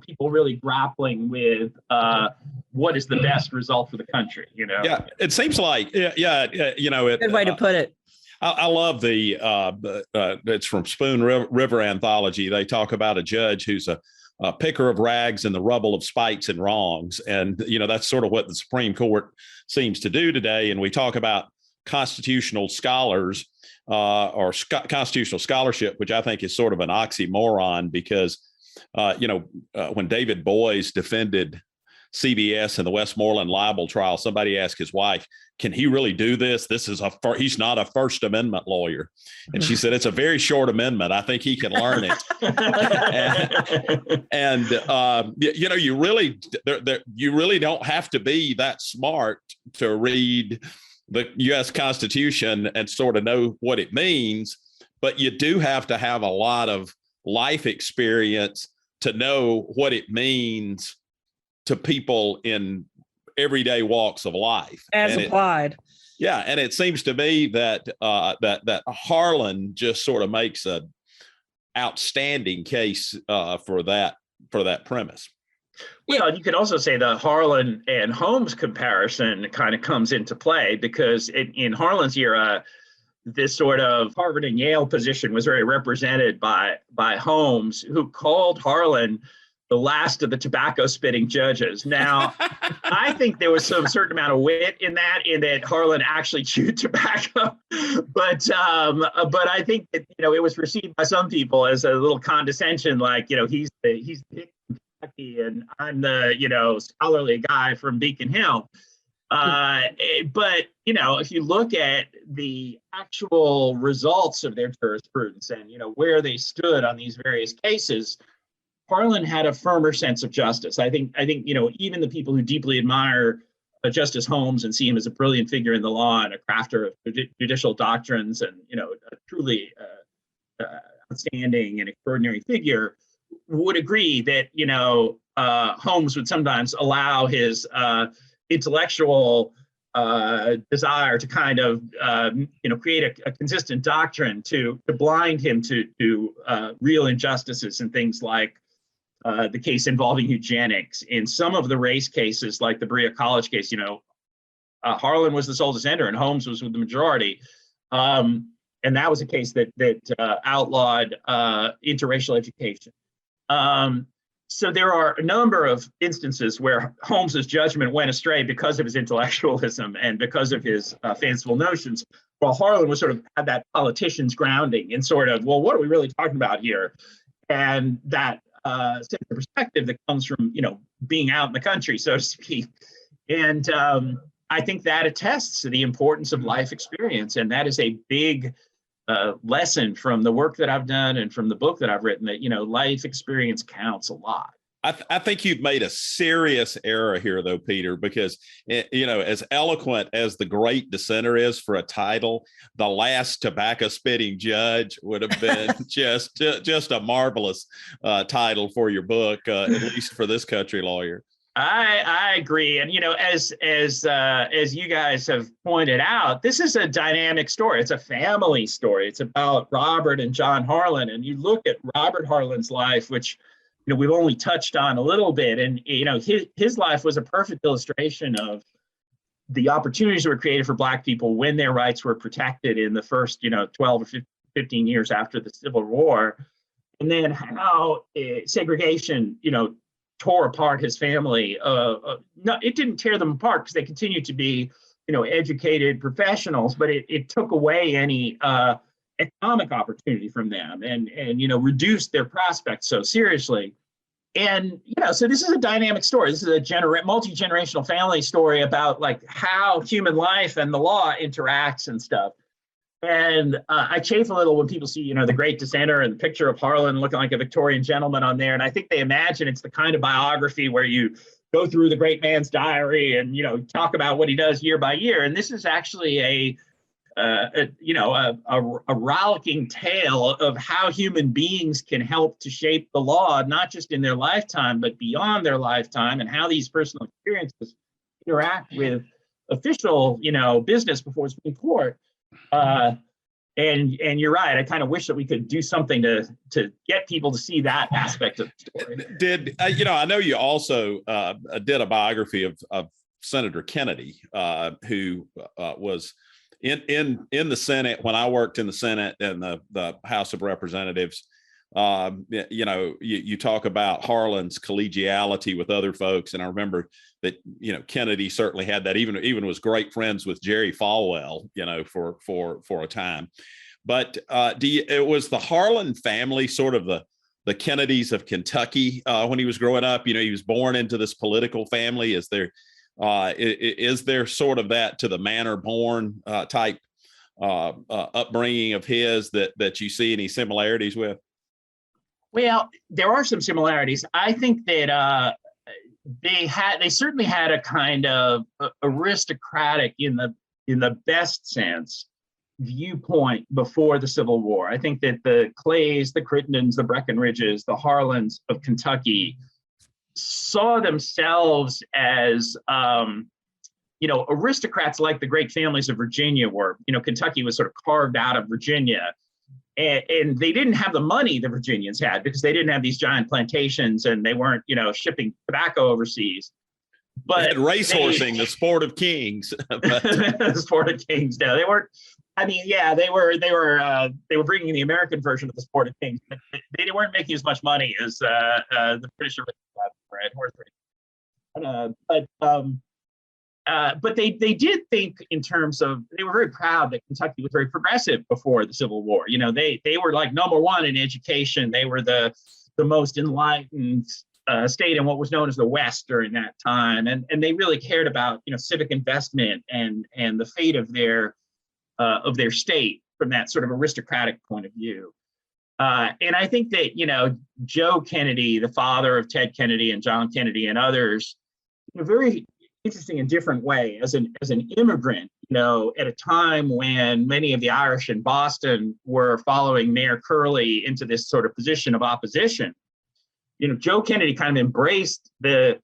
S1: people really grappling with what is the best result for the country,
S4: Yeah, it seems like, good
S3: way to put it.
S4: I love it's from Spoon River Anthology. They talk about a judge who's a picker of rags in the rubble of spites and wrongs. And, that's sort of what the Supreme Court seems to do today. And we talk about constitutional scholars or constitutional scholarship, which I think is sort of an oxymoron because, when David Boies defended CBS in the Westmoreland libel trial, somebody asked his wife, can he really do this? He's not a First Amendment lawyer. And she said, it's a very short amendment. I think he can learn it. You really don't have to be that smart to read the U.S. Constitution and sort of know what it means, but you do have to have a lot of life experience to know what it means to people in everyday walks of life
S3: as applied.
S4: And it seems to me that that Harlan just sort of makes an outstanding case for that premise.
S1: Well, you could also say the Harlan and Holmes comparison kind of comes into play because in Harlan's era, this sort of Harvard and Yale position was very represented by Holmes, who called Harlan the last of the tobacco spitting judges. Now, I think there was some certain amount of wit in that Harlan actually chewed tobacco, but I think that it was received by some people as a little condescension, like he's the hick from Kentucky and I'm the scholarly guy from Beacon Hill. But if you look at the actual results of their jurisprudence and where they stood on these various cases, Harlan had a firmer sense of justice. I think even the people who deeply admire Justice Holmes and see him as a brilliant figure in the law and a crafter of judicial doctrines, and a truly outstanding and extraordinary figure, would agree that Holmes would sometimes allow his intellectual desire to kind of create a consistent doctrine to blind him to real injustices and things like the case involving eugenics. In some of the race cases, like the Berea College case, Harlan was the sole dissenter and Holmes was with the majority. And that was a case that outlawed interracial education. So there are a number of instances where Holmes's judgment went astray because of his intellectualism and because of his fanciful notions, while Harlan was sort of had that politician's grounding in sort of, well, what are we really talking about here? And that sense of perspective that comes from, being out in the country, so to speak. And I think that attests to the importance of life experience. And that is a big lesson from the work that I've done and from the book that I've written, that, life experience counts a lot.
S4: I think you've made a serious error here, though, Peter, because, as eloquent as the Great Dissenter is for a title, the last tobacco spitting judge would have been just a marvelous title for your book, at least for this country lawyer.
S1: I agree. And, as you guys have pointed out, this is a dynamic story. It's a family story. It's about Robert and John Harlan. And you look at Robert Harlan's life, which, we've only touched on a little bit. And, his life was a perfect illustration of the opportunities that were created for Black people when their rights were protected in the first, 12 or 15 years after the Civil War. And then how segregation, tore apart his family. No, it didn't tear them apart because they continued to be, educated professionals, but it took away any economic opportunity from them and reduced their prospects so seriously. And, so this is a dynamic story. This is a multi-generational family story about like how human life and the law interacts and stuff. And I chafe a little when people see, the Great Dissenter and the picture of Harlan looking like a Victorian gentleman on there. And I think they imagine it's the kind of biography where you go through the great man's diary and, talk about what he does year by year. And this is actually a rollicking tale of how human beings can help to shape the law, not just in their lifetime, but beyond their lifetime, and how these personal experiences interact with official, business before the Supreme Court. And you're right. I kind of wish that we could do something to get people to see that aspect of the story.
S4: I know you also did a biography of Senator Kennedy, who was in the Senate when I worked in the Senate and the House of Representatives. You talk about Harlan's collegiality with other folks, and I remember that Kennedy certainly had that. Even was great friends with Jerry Falwell, for a time. But it was the Harlan family, sort of the Kennedys of Kentucky, when he was growing up. He was born into this political family. Is there sort of that to the manor born type upbringing of his that you see any similarities with?
S1: Well, there are some similarities. I think that they certainly had a kind of aristocratic, in the best sense, viewpoint before the Civil War. I think that the Clays, the Crittendens, the Breckinridges, the Harlans of Kentucky saw themselves as aristocrats like the great families of Virginia were. Kentucky was sort of carved out of Virginia. And they didn't have the money the Virginians had because they didn't have these giant plantations and they weren't, shipping tobacco overseas. But
S4: they had racehorsing, the sport of kings.
S1: The sport of kings. No, they weren't. I mean, yeah, they were bringing the American version of the sport of kings. But they weren't making as much money as the British had horse racing. But they did think in terms of, they were very proud that Kentucky was very progressive before the Civil War. They were like number one in education. They were the most enlightened state in what was known as the West during that time. And they really cared about, civic investment and the fate of their state from that sort of aristocratic point of view. And I think that, Joe Kennedy, the father of Ted Kennedy and John Kennedy and others, interesting in a different way as an immigrant, at a time when many of the Irish in Boston were following Mayor Curley into this sort of position of opposition. Joe Kennedy kind of embraced the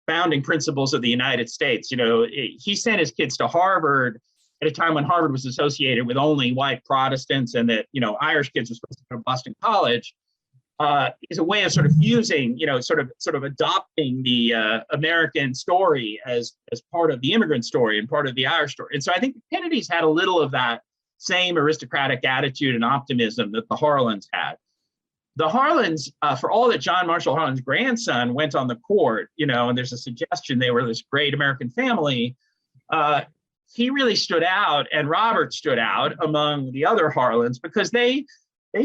S1: founding principles of the United States. He sent his kids to Harvard at a time when Harvard was associated with only white Protestants, and that, Irish kids were supposed to go to Boston College. Is a way of sort of fusing, sort of adopting the American story as part of the immigrant story and part of the Irish story. And so I think the Kennedys had a little of that same aristocratic attitude and optimism that the Harlans had. The Harlans, for all that John Marshall Harlan's grandson went on the court, and there's a suggestion they were this great American family, he really stood out, and Robert stood out among the other Harlans because they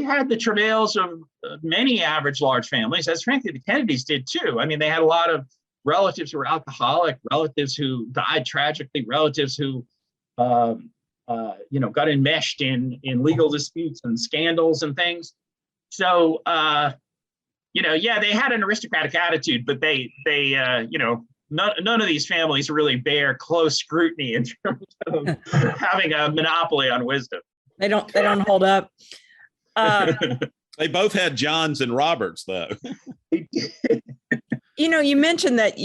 S1: had the travails of many average large families, as frankly the Kennedys did too. I mean, they had a lot of relatives who were alcoholic, relatives who died tragically, relatives who, got enmeshed in legal disputes and scandals and things. So, they had an aristocratic attitude, but none of these families really bear close scrutiny in terms of having a monopoly on wisdom.
S3: They don't hold up.
S4: They both had Johns and Roberts, though.
S3: You mentioned that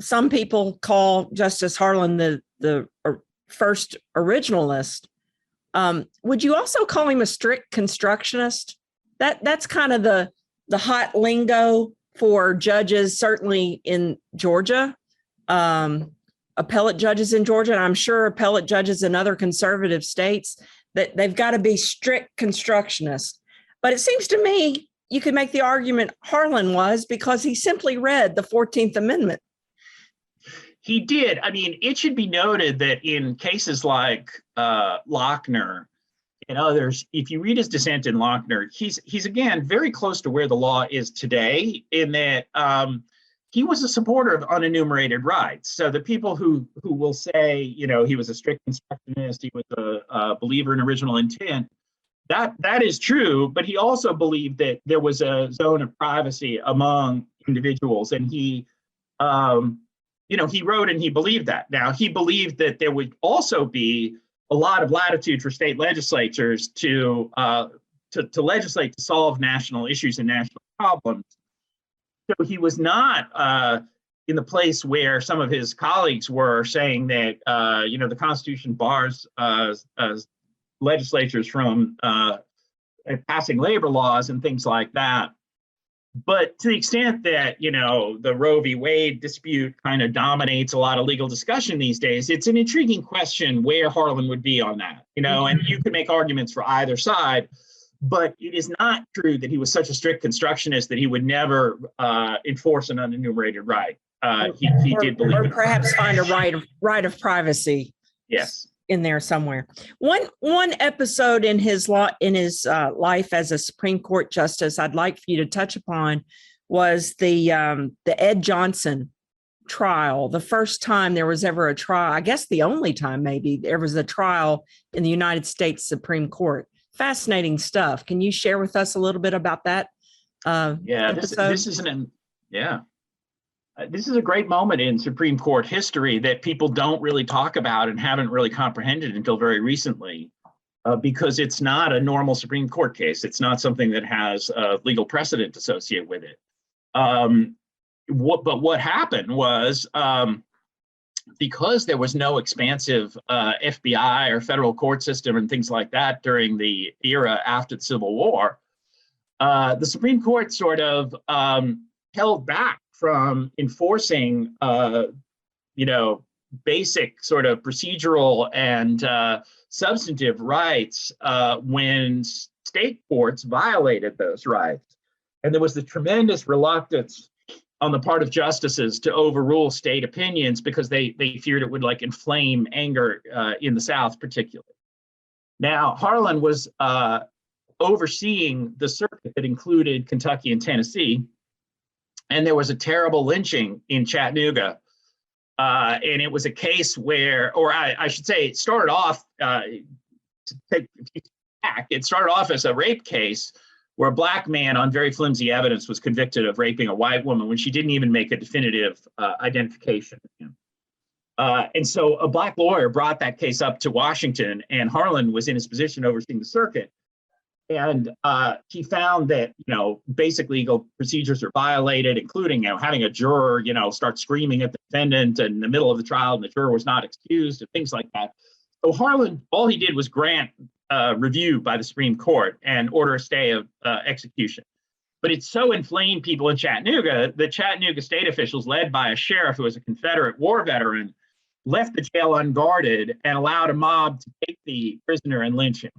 S3: some people call Justice Harlan the first originalist. Would you also call him a strict constructionist? That's kind of the hot lingo for judges, certainly in Georgia, appellate judges in Georgia, and I'm sure appellate judges in other conservative states, that they've got to be strict constructionists. But it seems to me you could make the argument Harlan was, because he simply read the 14th Amendment.
S1: He did. I mean, it should be noted that in cases like Lochner and others, if you read his dissent in Lochner, he's again very close to where the law is today, in that he was a supporter of unenumerated rights. So the people who will say, he was a strict constructionist, he was a believer in original intent, that is true. But he also believed that there was a zone of privacy among individuals, and he wrote and he believed that. Now, he believed that there would also be a lot of latitude for state legislatures to legislate to solve national issues and national problems. So he was not in the place where some of his colleagues were saying that, the Constitution bars legislatures from passing labor laws and things like that. But to the extent that, the Roe v. Wade dispute kind of dominates a lot of legal discussion these days, it's an intriguing question where Harlan would be on that, and you could make arguments for either side. But it is not true that he was such a strict constructionist that he would never enforce an unenumerated right. He did believe,
S3: or perhaps find a right of privacy.
S1: Yes,
S3: in there somewhere. One episode in his life as a Supreme Court justice I'd like for you to touch upon was the Ed Johnson trial. The first time there was ever a trial, I guess the only time maybe there was a trial in the United States Supreme Court. Fascinating stuff. Can you share with us a little bit about that?
S1: This is a great moment in Supreme Court history that people don't really talk about and haven't really comprehended until very recently, because it's not a normal Supreme Court case. It's not something that has a legal precedent associated with it. What happened was, because there was no expansive FBI or federal court system and things like that during the era after the Civil War, the Supreme Court sort of held back from enforcing, basic sort of procedural and substantive rights when state courts violated those rights. And there was the tremendous reluctance on the part of justices to overrule state opinions because they feared it would inflame anger in the South particularly. Now, Harlan was overseeing the circuit that included Kentucky and Tennessee, and there was a terrible lynching in Chattanooga. And it was a case where, or I should say, it started off, it started off as a rape case where a black man on very flimsy evidence was convicted of raping a white woman when she didn't even make a definitive identification of him. And so a Black lawyer brought that case up to Washington, and Harlan was in his position overseeing the circuit. And he found that, basic legal procedures are violated, including, having a juror, start screaming at the defendant in the middle of the trial, and the juror was not excused, and things like that. So Harlan, all he did was grant review by the Supreme Court and order a stay of execution. But it so inflamed people in Chattanooga that Chattanooga state officials, led by a sheriff who was a Confederate war veteran, left the jail unguarded and allowed a mob to take the prisoner and lynch him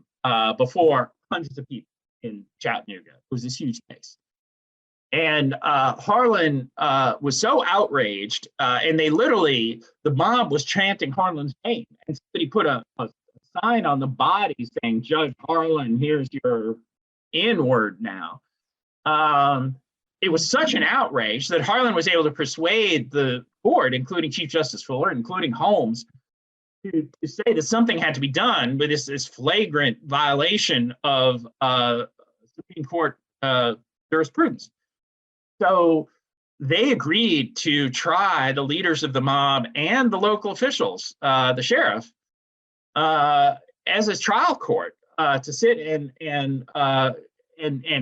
S1: before hundreds of people in Chattanooga. It was this huge case. And Harlan was so outraged, and the mob was chanting Harlan's name. And somebody put a sign on the body saying, "Judge Harlan, here's your N-word now." It was such an outrage that Harlan was able to persuade the court, including Chief Justice Fuller, including Holmes, to say that something had to be done with this flagrant violation of Supreme Court jurisprudence. So they agreed to try the leaders of the mob and the local officials, the sheriff, as a trial court to sit and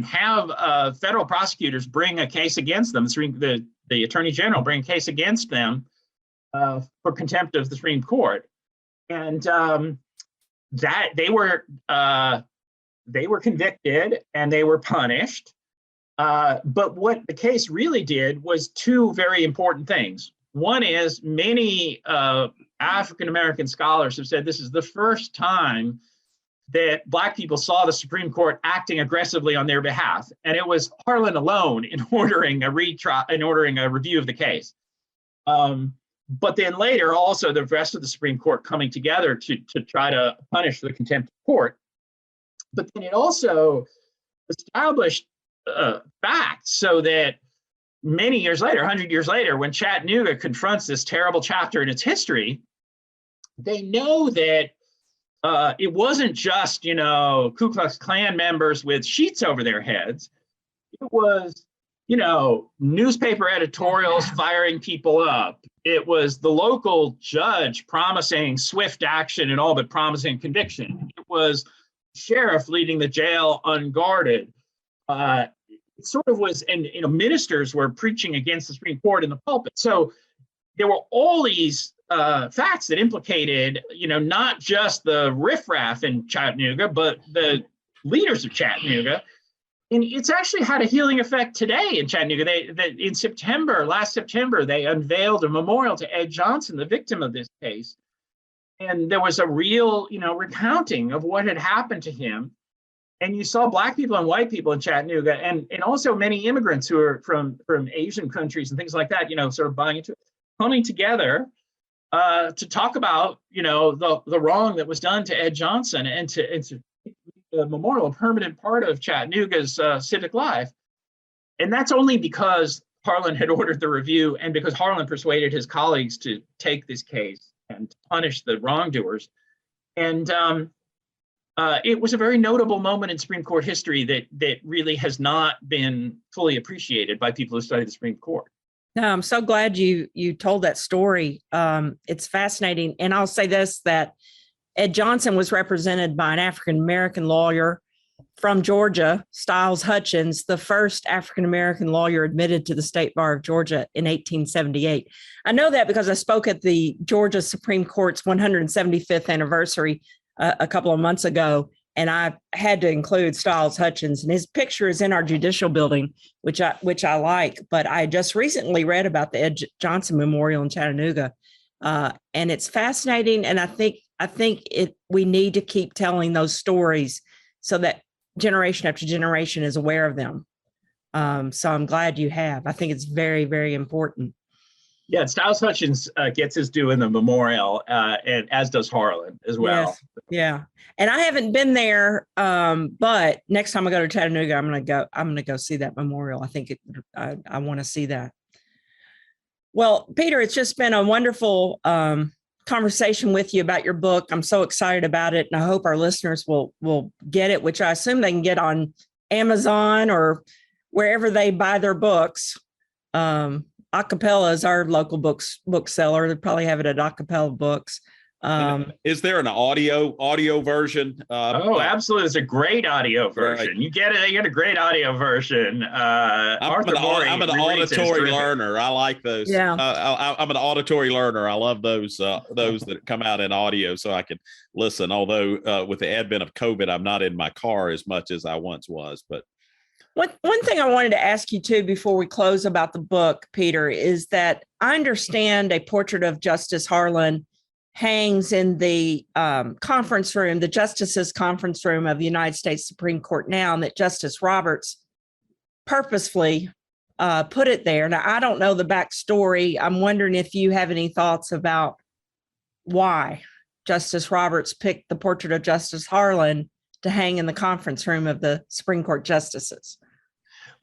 S1: have federal prosecutors bring a case against them. The Attorney General bring a case against them for contempt of the Supreme Court, and that they were convicted and they were punished. But what the case really did was two very important things. One is many African American scholars have said this is the first time that Black people saw the Supreme Court acting aggressively on their behalf, and it was Harlan alone in ordering a review of the case. But then later, also the rest of the Supreme Court coming together to try to punish the contempt of court. But then it also established facts so that many years later, 100 years later, when Chattanooga confronts this terrible chapter in its history, they know that it wasn't just, Ku Klux Klan members with sheets over their heads. It was, newspaper editorials firing people up. It was the local judge promising swift action and all but promising conviction. It was sheriff leading the jail unguarded. It sort of was, and ministers were preaching against the Supreme Court in the pulpit. So there were all these facts that implicated, not just the riffraff in Chattanooga, but the leaders of Chattanooga. And it's actually had a healing effect today in Chattanooga. Last September, they unveiled a memorial to Ed Johnson, the victim of this case. And there was a real, recounting of what had happened to him. And you saw Black people and white people in Chattanooga, and also many immigrants who are from Asian countries and things like that, sort of buying into it, coming together to talk about, the wrong that was done to Ed Johnson, and to make the memorial a permanent part of Chattanooga's civic life. And that's only because Harlan had ordered the review, and because Harlan persuaded his colleagues to take this case and punish the wrongdoers. And it was a very notable moment in Supreme Court history that really has not been fully appreciated by people who study the Supreme Court.
S3: No, I'm so glad you told that story. It's fascinating. And I'll say this, that Ed Johnson was represented by an African-American lawyer from Georgia, Styles Hutchins, the first African-American lawyer admitted to the State Bar of Georgia in 1878. I know that because I spoke at the Georgia Supreme Court's 175th anniversary a couple of months ago, and I had to include Styles Hutchins, and his picture is in our judicial building, which I like. But I just recently read about the Ed Johnson Memorial in Chattanooga, and it's fascinating. And I think we need to keep telling those stories so that generation after generation is aware of them. So I'm glad you have. I think it's very, very important.
S1: Yeah, Styles Hutchins gets his due in the memorial, and as does Harlan as well.
S3: Yes. Yeah, and I haven't been there, but next time I go to Chattanooga, I'm gonna go see that memorial. I think I want to see that. Well, Peter, it's just been a wonderful conversation with you about your book. I'm so excited about it, and I hope our listeners will get it, which I assume they can get on Amazon or wherever they buy their books. Acapella is our local bookseller. They probably have it at Acapella Books.
S4: Is there an audio version?
S1: Absolutely. It's a great audio version. Right. You get a great audio version.
S4: I'm an auditory learner. I like those.
S3: Yeah.
S4: I'm an auditory learner. I love those that come out in audio so I can listen. Although with the advent of COVID, I'm not in my car as much as I once was. But
S3: one thing I wanted to ask you too before we close about the book, Peter, is that I understand a portrait of Justice Harlan hangs in the conference room, the Justices Conference Room of the United States Supreme Court now, and that Justice Roberts purposefully put it there. Now, I don't know the backstory. I'm wondering if you have any thoughts about why Justice Roberts picked the portrait of Justice Harlan to hang in the conference room of the Supreme Court justices.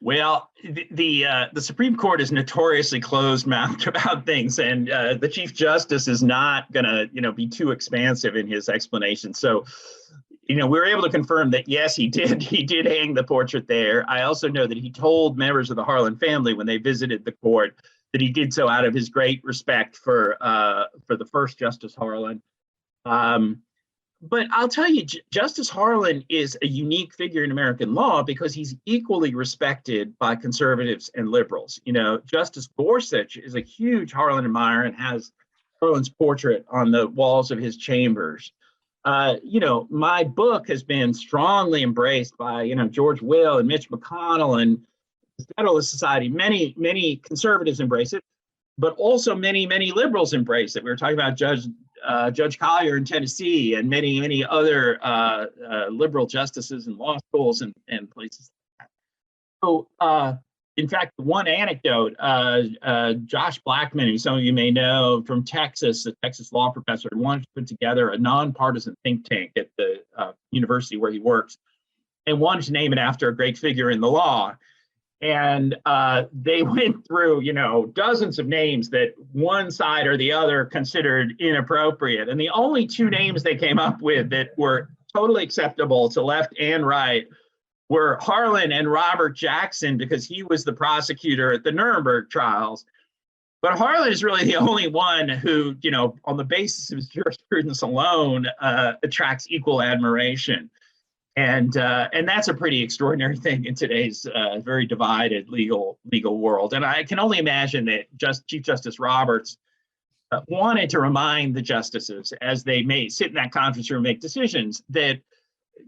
S1: Well, the Supreme Court is notoriously closed-mouthed about things, and the Chief Justice is not going to, be too expansive in his explanation. So, we were able to confirm that yes, he did hang the portrait there. I also know that he told members of the Harlan family when they visited the court that he did so out of his great respect for the first Justice Harlan. But I'll tell you, Justice Harlan is a unique figure in American law because he's equally respected by conservatives and liberals. Justice Gorsuch is a huge Harlan admirer and has Harlan's portrait on the walls of his chambers. My book has been strongly embraced by, George Will and Mitch McConnell and the Federalist Society. Many, many conservatives embrace it, but also many, many liberals embrace it. We were talking about Judge Collier in Tennessee and many, many other liberal justices in law schools and places like that. So, in fact, one anecdote, Josh Blackman, who some of you may know from Texas, a Texas law professor, wanted to put together a nonpartisan think tank at the university where he works and wanted to name it after a great figure in the law. And they went through, dozens of names that one side or the other considered inappropriate. And the only two names they came up with that were totally acceptable to left and right were Harlan and Robert Jackson, because he was the prosecutor at the Nuremberg trials. But Harlan is really the only one who, on the basis of his jurisprudence alone, attracts equal admiration. And that's a pretty extraordinary thing in today's very divided legal world. And I can only imagine that Chief Justice Roberts wanted to remind the justices as they may sit in that conference room and make decisions that,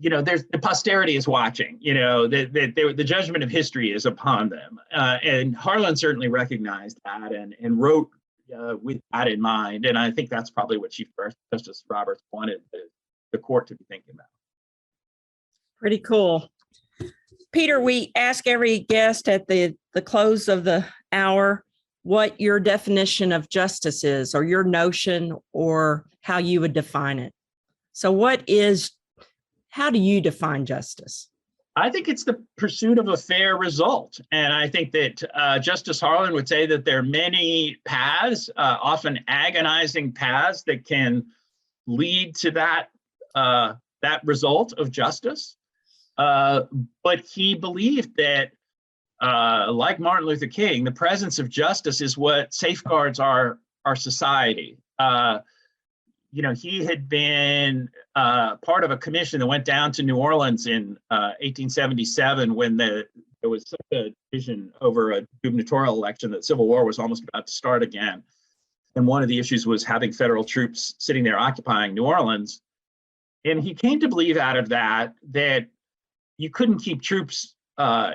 S1: there's the posterity is watching, that the judgment of history is upon them. And Harlan certainly recognized that and wrote with that in mind. And I think that's probably what Chief Justice Roberts wanted the court to be thinking about.
S3: Pretty cool. Peter, we ask every guest at the close of the hour what your definition of justice is, or your notion, or how you would define it. So how do you define justice?
S1: I think it's the pursuit of a fair result. And I think that Justice Harlan would say that there are many paths, often agonizing paths, that can lead to that result of justice. But he believed that, like Martin Luther King, the presence of justice is what safeguards our society. He had been part of a commission that went down to New Orleans in 1877 when there was such a division over a gubernatorial election that Civil War was almost about to start again. And one of the issues was having federal troops sitting there occupying New Orleans. And he came to believe out of that you couldn't keep troops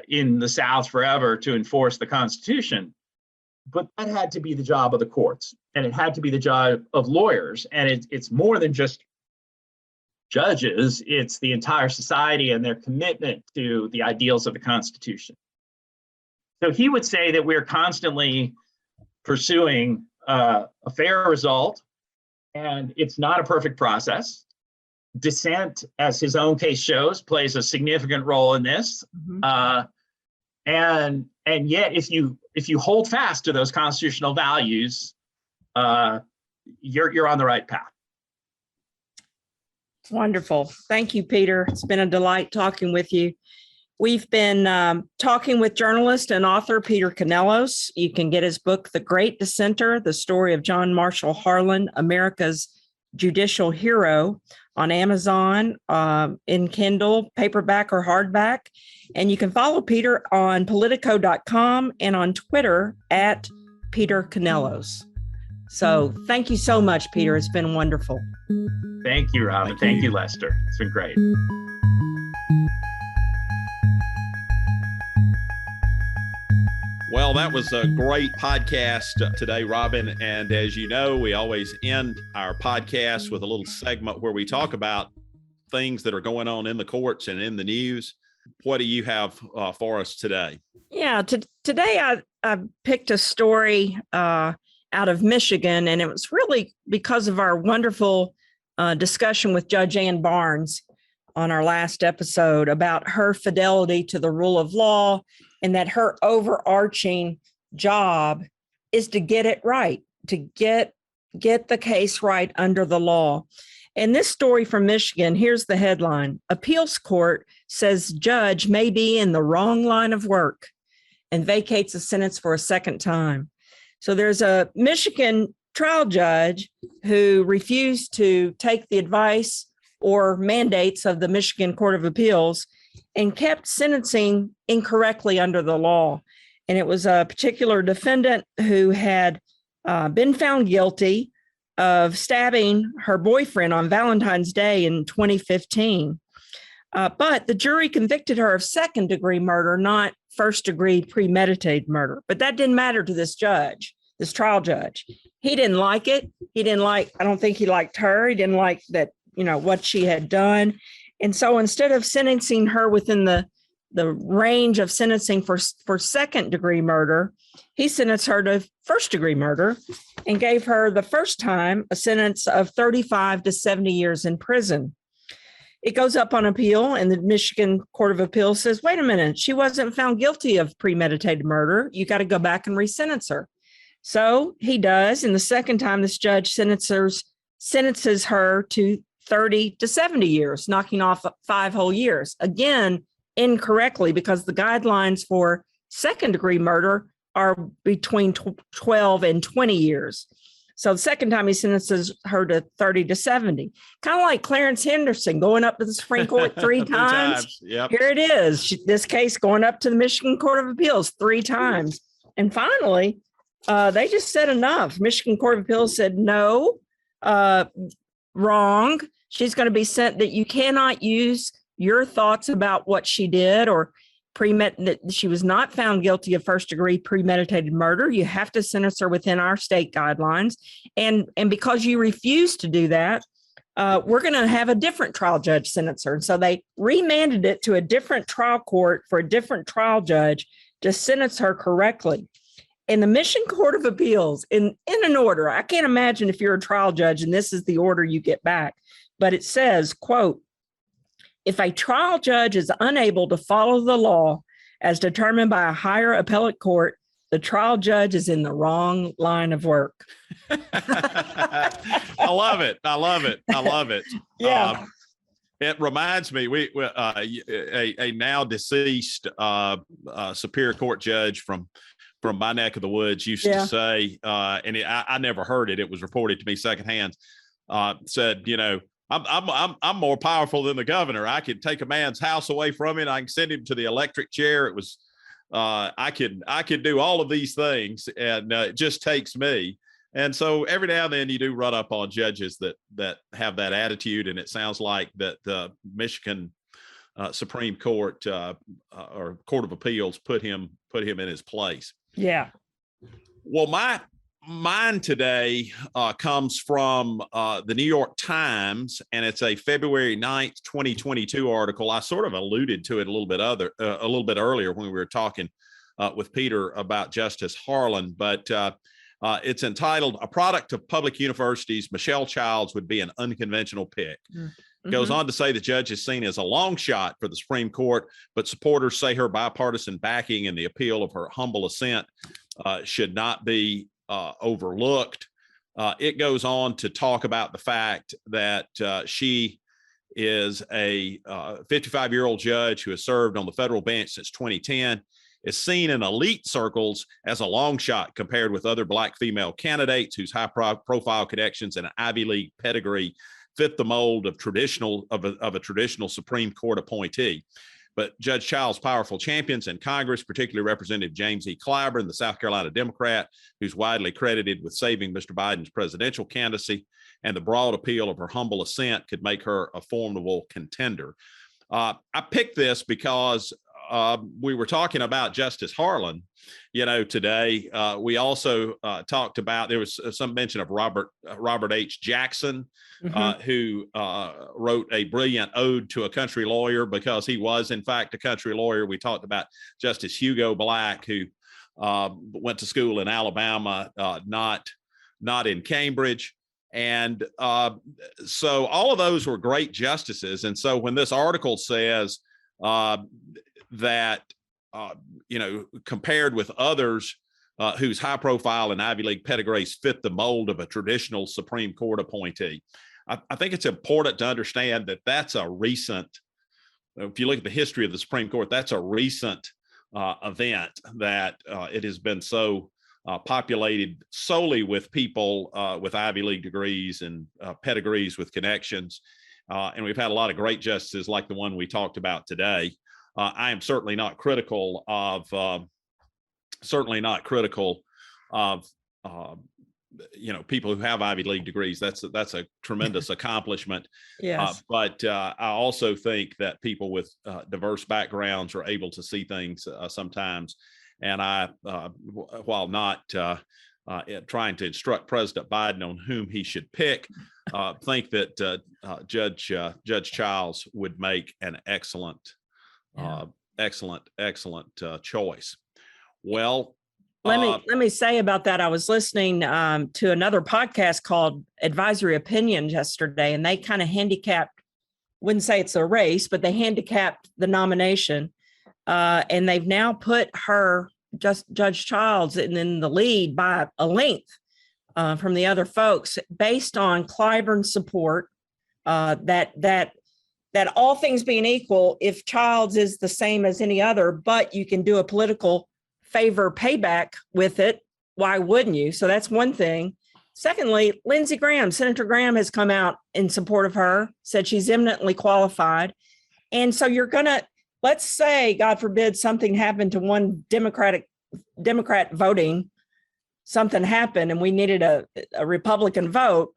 S1: in the South forever to enforce the Constitution, but that had to be the job of the courts, and it had to be the job of lawyers. And it's more than just judges, it's the entire society and their commitment to the ideals of the Constitution. So he would say that we're constantly pursuing a fair result, and it's not a perfect process. Dissent, as his own case shows, plays a significant role in this. Mm-hmm. And yet, if you hold fast to those constitutional values, you're on the right path.
S3: Wonderful. Thank you, Peter. It's been a delight talking with you. We've been talking with journalist and author Peter Canellos. You can get his book, The Great Dissenter, The Story of John Marshall Harlan, America's Judicial Hero, on Amazon, in Kindle, paperback or hardback. And you can follow Peter on politico.com and on Twitter at Peter Canellos. So thank you so much, Peter. It's been wonderful.
S1: Thank you, Robin. Thank you, Lester. It's been great.
S4: Well, that was a great podcast today, Robin. And as you know, we always end our podcast with a little segment where we talk about things that are going on in the courts and in the news. What do you have for us today?
S3: Yeah, today I picked a story out of Michigan, and it was really because of our wonderful discussion with Judge Ann Barnes on our last episode about her fidelity to the rule of law, and that her overarching job is to get it right, to get the case right under the law. And this story from Michigan, here's the headline: Appeals Court says judge may be in the wrong line of work and vacates a sentence for a second time. So there's a Michigan trial judge who refused to take the advice or mandates of the Michigan Court of Appeals and kept sentencing incorrectly under the law. And it was a particular defendant who had been found guilty of stabbing her boyfriend on Valentine's Day in 2015. But the jury convicted her of second-degree murder, not first-degree premeditated murder. But that didn't matter to this judge, this trial judge. He didn't like it. I don't think he liked her. He didn't like that, what she had done. And so instead of sentencing her within the range of sentencing for second-degree murder, he sentenced her to first-degree murder and gave her the first time a sentence of 35 to 70 years in prison. It goes up on appeal, and the Michigan Court of Appeals says, wait a minute, she wasn't found guilty of premeditated murder. You got to go back and resentence her. So he does, and the second time this judge sentences her to 30 to 70 years, knocking off 5 whole years. Again, incorrectly, because the guidelines for second-degree murder are between 12 and 20 years. So the second time he sentences her to 30 to 70. Kind of like Clarence Henderson going up to the Supreme Court 3 times.
S4: Yep.
S3: Here it is. This case going up to the Michigan Court of Appeals 3 times. And finally, they just said enough. Michigan Court of Appeals said, no, wrong. She's going to be sent, that you cannot use your thoughts about what she did or that she was not found guilty of first-degree premeditated murder. You have to sentence her within our state guidelines. And because you refuse to do that, we're going to have a different trial judge sentence her. And so they remanded it to a different trial court for a different trial judge to sentence her correctly. And the Michigan Court of Appeals, in an order, I can't imagine if you're a trial judge and this is the order you get back, but it says, quote, if a trial judge is unable to follow the law as determined by a higher appellate court, the trial judge is in the wrong line of work.
S4: I love it.
S3: Yeah.
S4: It reminds me, a now deceased Superior Court judge from my neck of the woods used to say, and I never heard it. It was reported to me secondhand. Said, I'm more powerful than the governor. I could take a man's house away from him. I can send him to the electric chair. It was, I could do all of these things, and it just takes me. And so every now and then you do run up on judges that have that attitude, and it sounds like that the Michigan Supreme Court or Court of Appeals put him in his place. Yeah. Well, mine today comes from the New York Times, and it's a February 9th, 2022 article. I sort of alluded to it a little bit earlier when we were talking with Peter about Justice Harlan, but it's entitled, "A Product of Public Universities, Michelle Childs Would Be an Unconventional Pick." Mm-hmm. Goes on to say the judge is seen as a long shot for the Supreme Court, but supporters say her bipartisan backing and the appeal of her humble ascent should not be overlooked. It goes on to talk about the fact that she is a 55-year-old judge who has served on the federal bench since 2010, is seen in elite circles as a long shot compared with other Black female candidates whose high-profile connections and Ivy League pedigree fit the mold of a traditional Supreme Court appointee. But Judge Child's powerful champions in Congress, particularly Representative James E. Clyburn, the South Carolina Democrat, who's widely credited with saving Mr. Biden's presidential candidacy, and the broad appeal of her humble ascent could make her a formidable contender. I picked this because we were talking about Justice Harlan, today. We also talked about, there was some mention of Robert H. Jackson, who wrote a brilliant ode to a country lawyer because he was, in fact, a country lawyer. We talked about Justice Hugo Black, who went to school in Alabama, not in Cambridge. And so all of those were great justices. And so when this article says that, compared with others whose high profile and Ivy League pedigrees fit the mold of a traditional Supreme Court appointee, I think it's important to understand that that's a recent, if you look at the history of the Supreme Court, that's a recent event that it has been so populated solely with people with Ivy League degrees and pedigrees with connections. And we've had a lot of great justices like the one we talked about today. I am certainly not critical of people who have Ivy League degrees. That's a tremendous accomplishment.
S3: Yes.
S4: But I also think that people with diverse backgrounds are able to see things sometimes. And I, while not trying to instruct President Biden on whom he should pick, think that Judge Childs would make an excellent choice. Well,
S3: let me say about that. I was listening to another podcast called Advisory Opinion yesterday, and they kind of handicapped, wouldn't say it's a race, but they handicapped the nomination. And they've now put her, Judge Childs, in the lead by a length from the other folks, based on Clyburn's support. That all things being equal, if Childs is the same as any other, but you can do a political favor payback with it, why wouldn't you? So that's one thing. Secondly, Lindsey Graham, Senator Graham, has come out in support of her, said she's eminently qualified. And so you're going to, let's say, God forbid, something happened to one Democrat voting, something happened and we needed a Republican vote.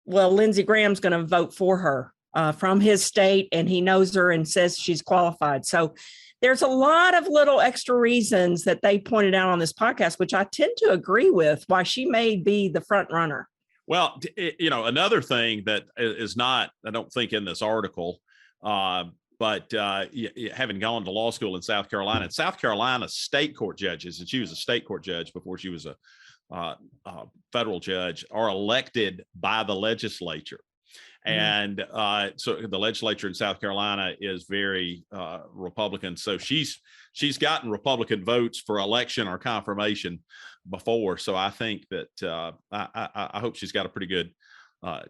S3: Well, Lindsey Graham's going to vote for her from his state, and he knows her and says she's qualified. So there's a lot of little extra reasons that they pointed out on this podcast, which I tend to agree with, why she may be the front runner.
S4: Well, another thing that is not, I don't think, in this article, but having gone to law school in South Carolina, state court judges, and she was a state court judge before she was a federal judge, are elected by the legislature. And so the legislature in South Carolina is very Republican. So she's gotten Republican votes for election or confirmation before. So I think that I hope she's got a pretty good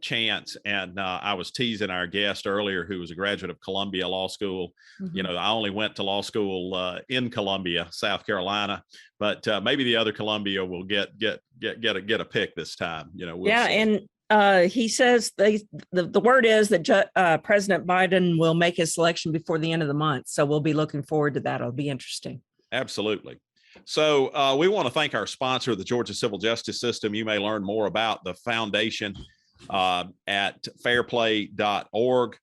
S4: chance. And I was teasing our guest earlier, who was a graduate of Columbia Law School. I only went to law school in Columbia, South Carolina, but maybe the other Columbia will get a pick this time. We'll see.
S3: And he says the word is that President Biden will make his selection before the end of the month. So we'll be looking forward to that. It'll be interesting. Absolutely.
S4: So we want to thank our sponsor, the Georgia Civil Justice System. You may learn more about the foundation at fairplay.org.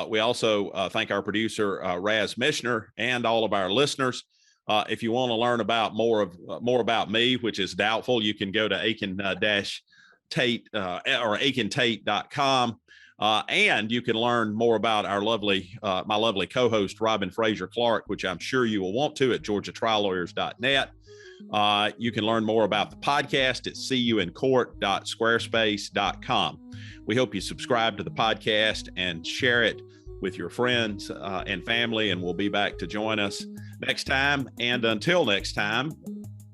S4: We also thank our producer, Raz Mishner, and all of our listeners. If you want to learn about more about me, which is doubtful, you can go to Aiken-Tate or aikentate.com. And you can learn more about our my lovely co-host, Robin Fraser Clark, which I'm sure you will want to, at georgiatriallawyers.net. You can learn more about the podcast at cuincourt.squarespace.com. We hope you subscribe to the podcast and share it with your friends and family, and we'll be back to join us next time. And until next time,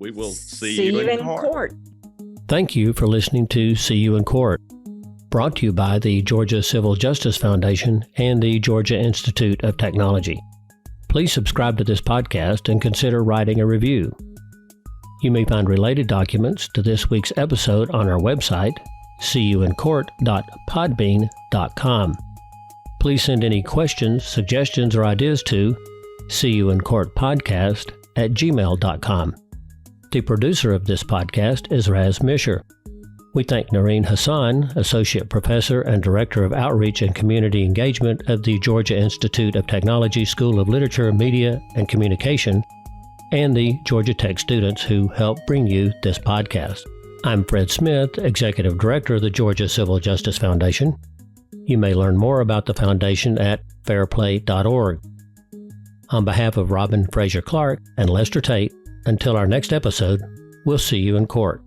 S4: we will see you in court.
S2: Thank you for listening to See You in Court. brought to you by the Georgia Civil Justice Foundation and the Georgia Institute of Technology. Please subscribe to this podcast and consider writing a review. You may find related documents to this week's episode on our website, seeyouincourt.podbean.com. Please send any questions, suggestions, or ideas to seeyouincourtpodcast@gmail.com. The producer of this podcast is Raz Misher. We thank Noreen Hassan, Associate Professor and Director of Outreach and Community Engagement of the Georgia Institute of Technology School of Literature, Media, and Communication, and the Georgia Tech students who help bring you this podcast. I'm Fred Smith, Executive Director of the Georgia Civil Justice Foundation. You may learn more about the foundation at fairplay.org. On behalf of Robin Fraser Clark and Lester Tate, until our next episode, we'll see you in court.